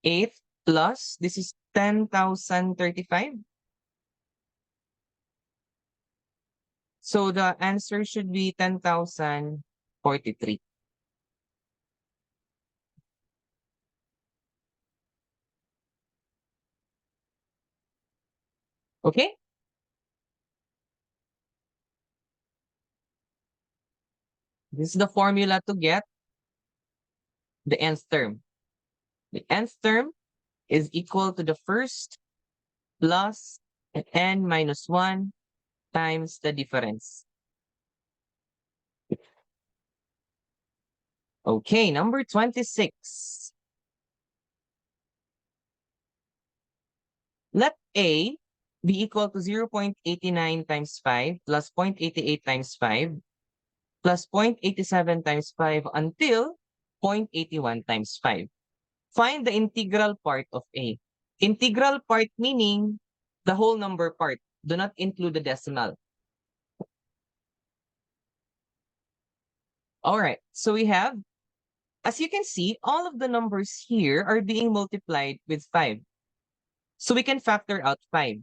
[SPEAKER 1] 8 plus, this is 10,035. So the answer should be 10,043. Okay? This is the formula to get the nth term. The nth term is equal to the first plus n minus 1 times the difference. Okay, number 26. Let A be equal to 0.89 times 5 plus 0.88 times 5 plus 0.87 times 5 until 0.81 times 5. Find the integral part of A. Integral part meaning the whole number part. Do not include the decimal. All right, so we have, as you can see, all of the numbers here are being multiplied with 5. So we can factor out 5.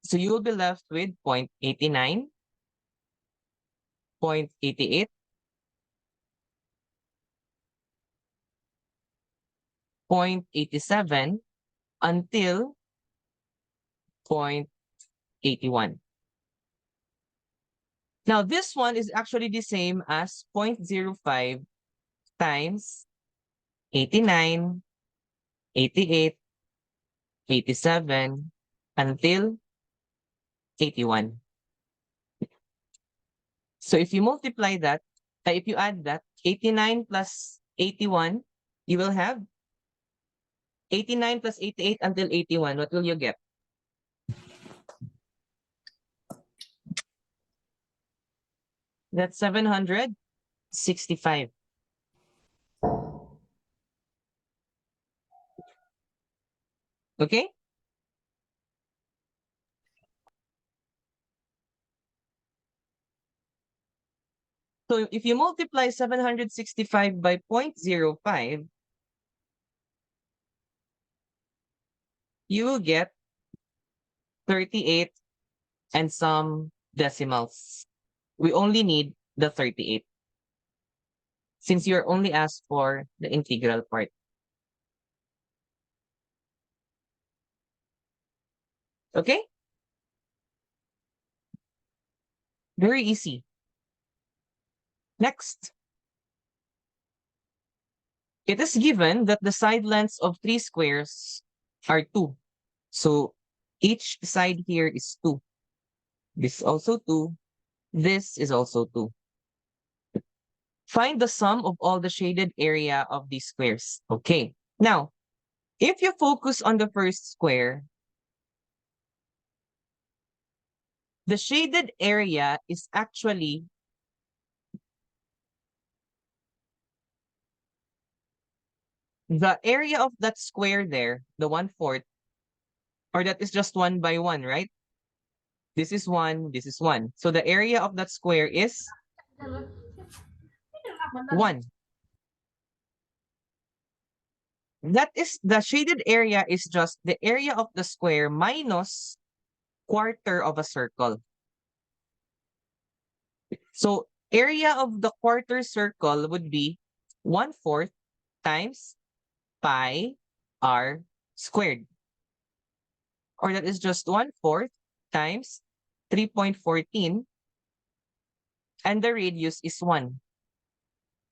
[SPEAKER 1] So you will be left with 0.89, 0.88, 0.87 until 0.81. Now, this one is actually the same as 0.05 times 89, 88, 87 until 81. So if you multiply that, if you add that, 89 plus 81, you will have 89 plus 88 until 81. What will you get? That's 765. Okay? So if you multiply 765 by 0.05, you will get 38 and some decimals. We only need the 38 since you're only asked for the integral part. Okay? Very easy. Next. It is given that the side lengths of three squares are 2. So each side here is 2. This is also 2. This is also 2. Find the sum of all the shaded area of these squares. Okay. Now, if you focus on the first square, the shaded area is actually the area of that square there, the 1/4, or that is just 1 by 1, right? This is 1, this is 1. So the area of that square is 1. That is, the shaded area is just the area of the square minus quarter of a circle. So area of the quarter circle would be 1/4 times pi r squared. Or that is just 1/4 times 3.14, and the radius is 1.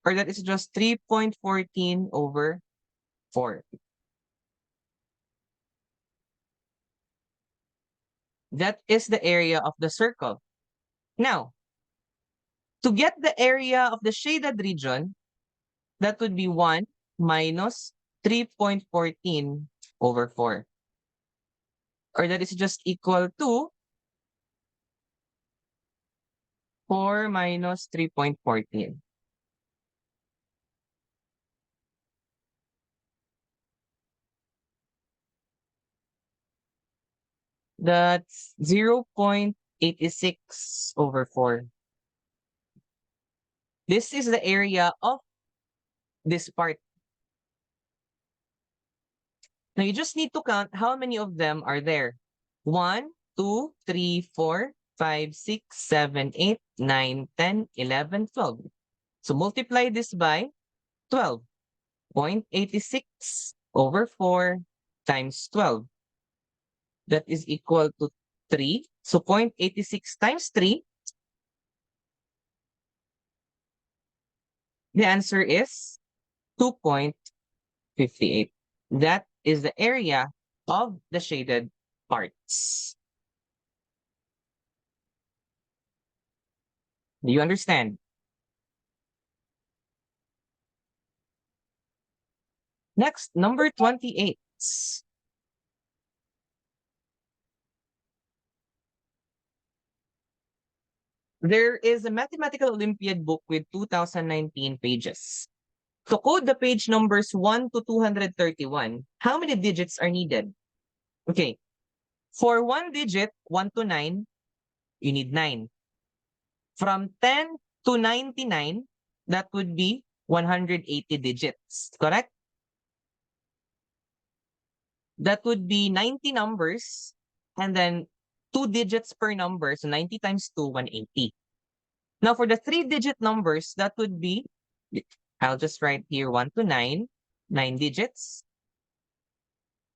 [SPEAKER 1] Or that is just 3.14 over 4. That is the area of the circle. Now, to get the area of the shaded region, that would be 1 minus 3.14 over 4. Or that is just equal to 4 minus 3.14. That's 0.86 over 4. This is the area of this part. Now you just need to count how many of them are there. 1, 2, 3, 4, 5, 6, 7, 8, 9, 10, 11, 12. So multiply this by 12. 0.86 over 4 times 12. That is equal to 3. So 0.86 times 3. The answer is 2.58. That is the area of the shaded parts. Do you understand? Next, number 28. There is a Mathematical Olympiad book with 2019 pages. To code the page numbers 1 to 231, how many digits are needed? Okay. For one digit, 1 to 9, you need 9. From 10 to 99, that would be 180 digits, correct? That would be 90 numbers, and then 2 digits per number. So 90 times 2, 180. Now for the 3-digit numbers, that would be, I'll just write here 1 to 9, 9 digits.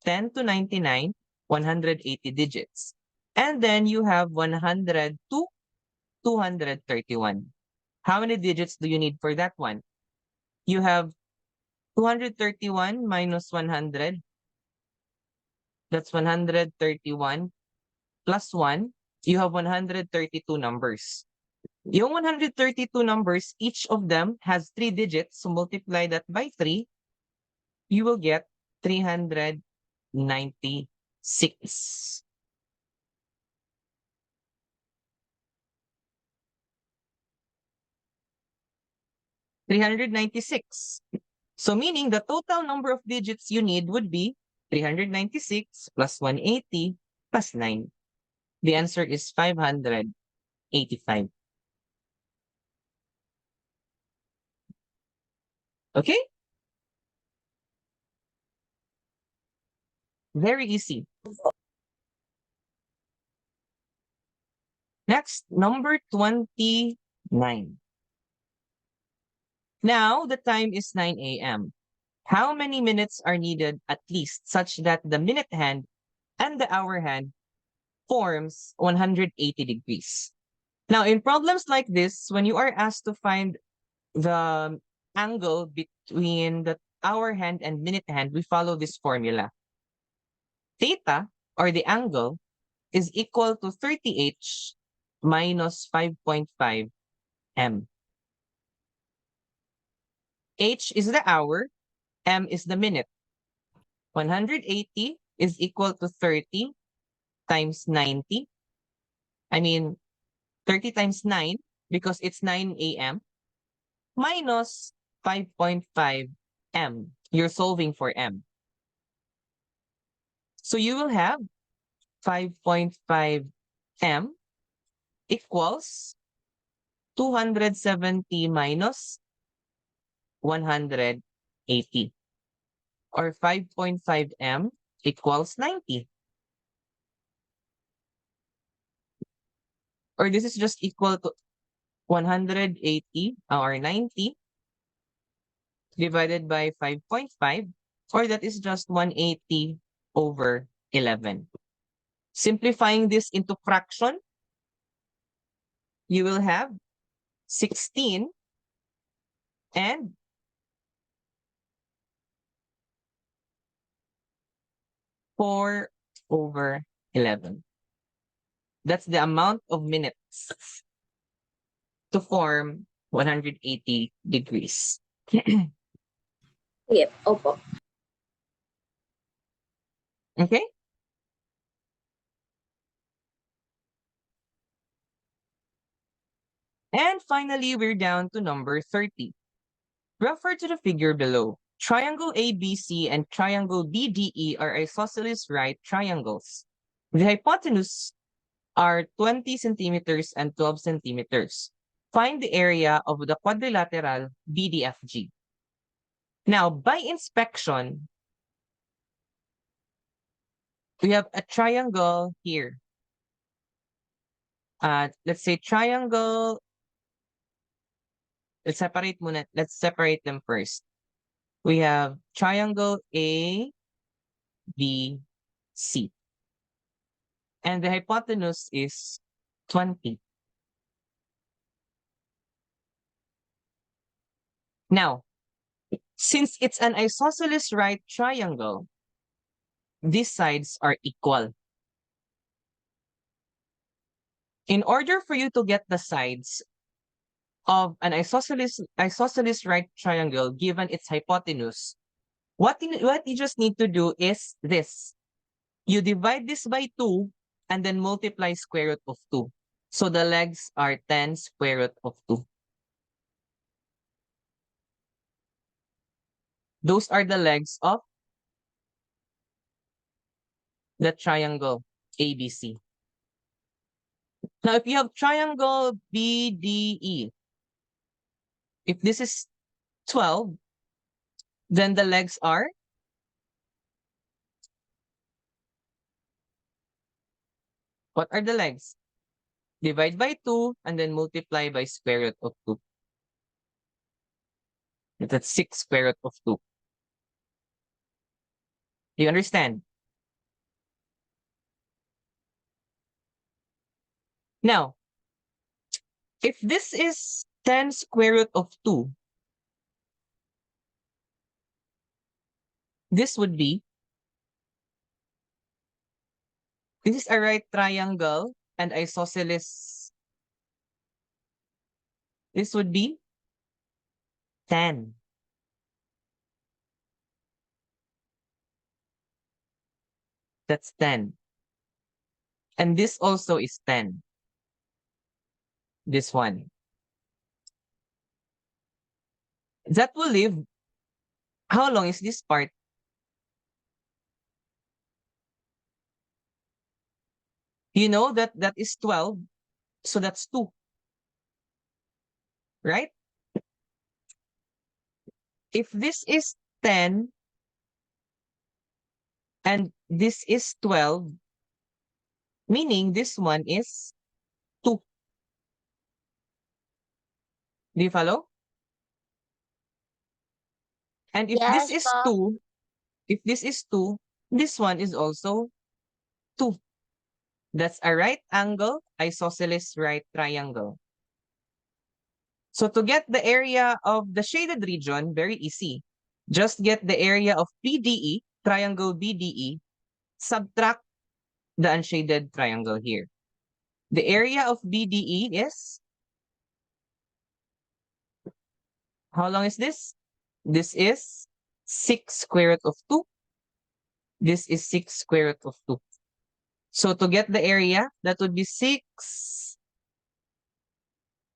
[SPEAKER 1] 10 to 99, 180 digits. And then you have 100 to 231. How many digits do you need for that one? You have 231 minus 100. That's 131 plus 1. You have 132 numbers. Yung 132 numbers, each of them has 3 digits. So multiply that by 3. You will get 396. So meaning the total number of digits you need would be 396 plus 180 plus 9. The answer is 585. Okay? Very easy. Next, number 29. Now, the time is 9 a.m. How many minutes are needed at least such that the minute hand and the hour hand forms 180 degrees? Now, in problems like this, when you are asked to find the angle between the hour hand and minute hand, we follow this formula. Theta, or the angle, is equal to 30h minus 5.5 m. H is the hour, m is the minute. 180 is equal to 30 times 90. I mean, 30 times 9, because it's 9 a.m., minus 5.5 m. You're solving for m. So you will have 5.5 m equals 270 minus 180. Or 5.5 m equals 90. Or this is just equal to 180 or 90 divided by 5.5, or that is just 180 over 11. Simplifying this into fraction, you will have 16 and 4 over 11. That's the amount of minutes to form 180 degrees.
[SPEAKER 3] Yep, opo.
[SPEAKER 1] Okay? And finally, we're down to number 30. Refer to the figure below. Triangle ABC and triangle BDE are isosceles right triangles. The hypotenuse are 20 centimeters and 12 centimeters. Find the area of the quadrilateral BDFG. Now, by inspection, we have a triangle here. Let's say triangle. Let's separate them first. We have triangle A, B, C. And the hypotenuse is 20. Now, since it's an isosceles right triangle, these sides are equal. In order for you to get the sides of an isosceles right triangle given its hypotenuse, what you just need to do is this. You divide this by 2 and then multiply square root of 2. So the legs are 10 square root of 2. Those are the legs of the triangle ABC. Now, if you have triangle BDE, if this is 12, then the legs are . What are the legs? Divide by 2 and then multiply by square root of 2. That's 6 square root of 2. Do you understand? Now, if this is 10 square root of 2, this would be, this is a right triangle and isosceles. This would be 10. That's 10. And this also is 10. This one. That will leave, how long is this part? You know that that is 12, so that's 2. Right? If this is 10 and this is 12, meaning this one is 2. Do you follow? And if this
[SPEAKER 3] Yes,
[SPEAKER 1] is
[SPEAKER 3] po.
[SPEAKER 1] 2, if this is 2, this one is also 2. That's a right angle, isosceles right triangle. So to get the area of the shaded region, very easy. Just get the area of BDE, triangle BDE, subtract the unshaded triangle here. The area of BDE is, how long is this? This is 6 square root of 2. This is 6 square root of 2. So to get the area, that would be 6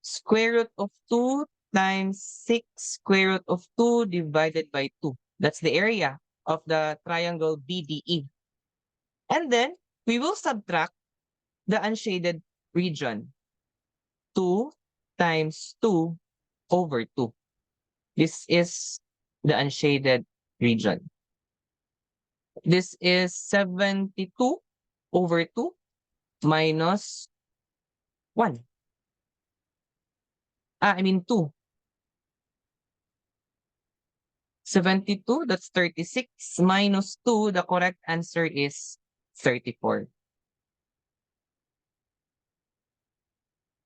[SPEAKER 1] square root of 2 times 6 square root of 2 divided by 2. That's the area of the triangle BDE. And then we will subtract the unshaded region. 2 times 2 over 2. This is the unshaded region. This is 72 over 2 minus 1. I mean 2. 72, that's 36, minus 2, the correct answer is 34.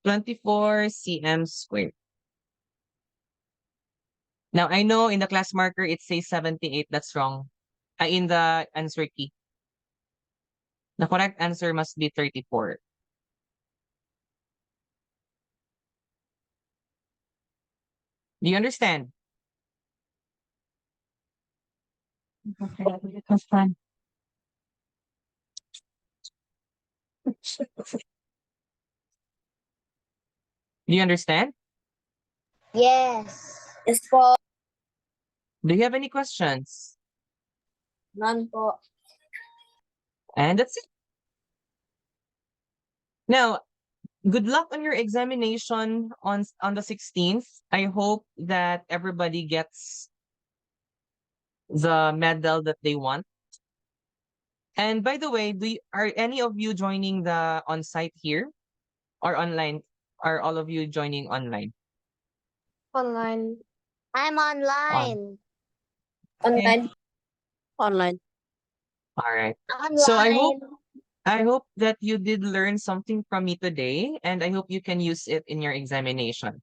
[SPEAKER 1] 24 cm squared. Now, I know in the class marker, it says 78. That's wrong. In the answer key. The correct answer must be 34. Do you understand? Do you understand?
[SPEAKER 3] Yes. Yes, po.
[SPEAKER 1] Do you have any questions?
[SPEAKER 3] None po.
[SPEAKER 1] And that's it. Now, good luck on your examination on the 16th. I hope that everybody gets the medal that they want. And by the way, are any of you joining the on-site here or online? Are all of you joining online?
[SPEAKER 3] Online. I'm online.
[SPEAKER 1] Okay.
[SPEAKER 3] Online. Online.
[SPEAKER 1] All right.
[SPEAKER 3] Online.
[SPEAKER 1] So I hope that you did learn something from me today, and I hope you can use it in your examination.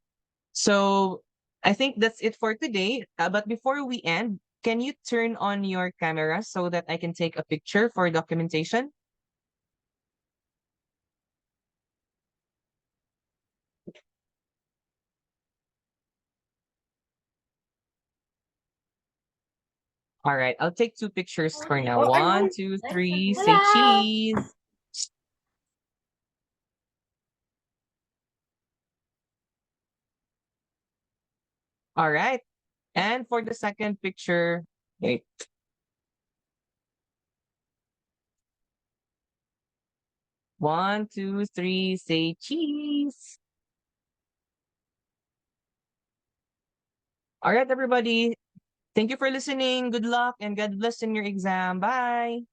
[SPEAKER 1] So I think that's it for today. But before we end, can you turn on your camera so that I can take a picture for documentation? All right, I'll take 2 pictures for now. 1, 2, 3, say cheese. All right. And for the second picture, wait. 1, 2, 3, say cheese. All right, everybody. Thank you for listening. Good luck and God bless in your exam. Bye.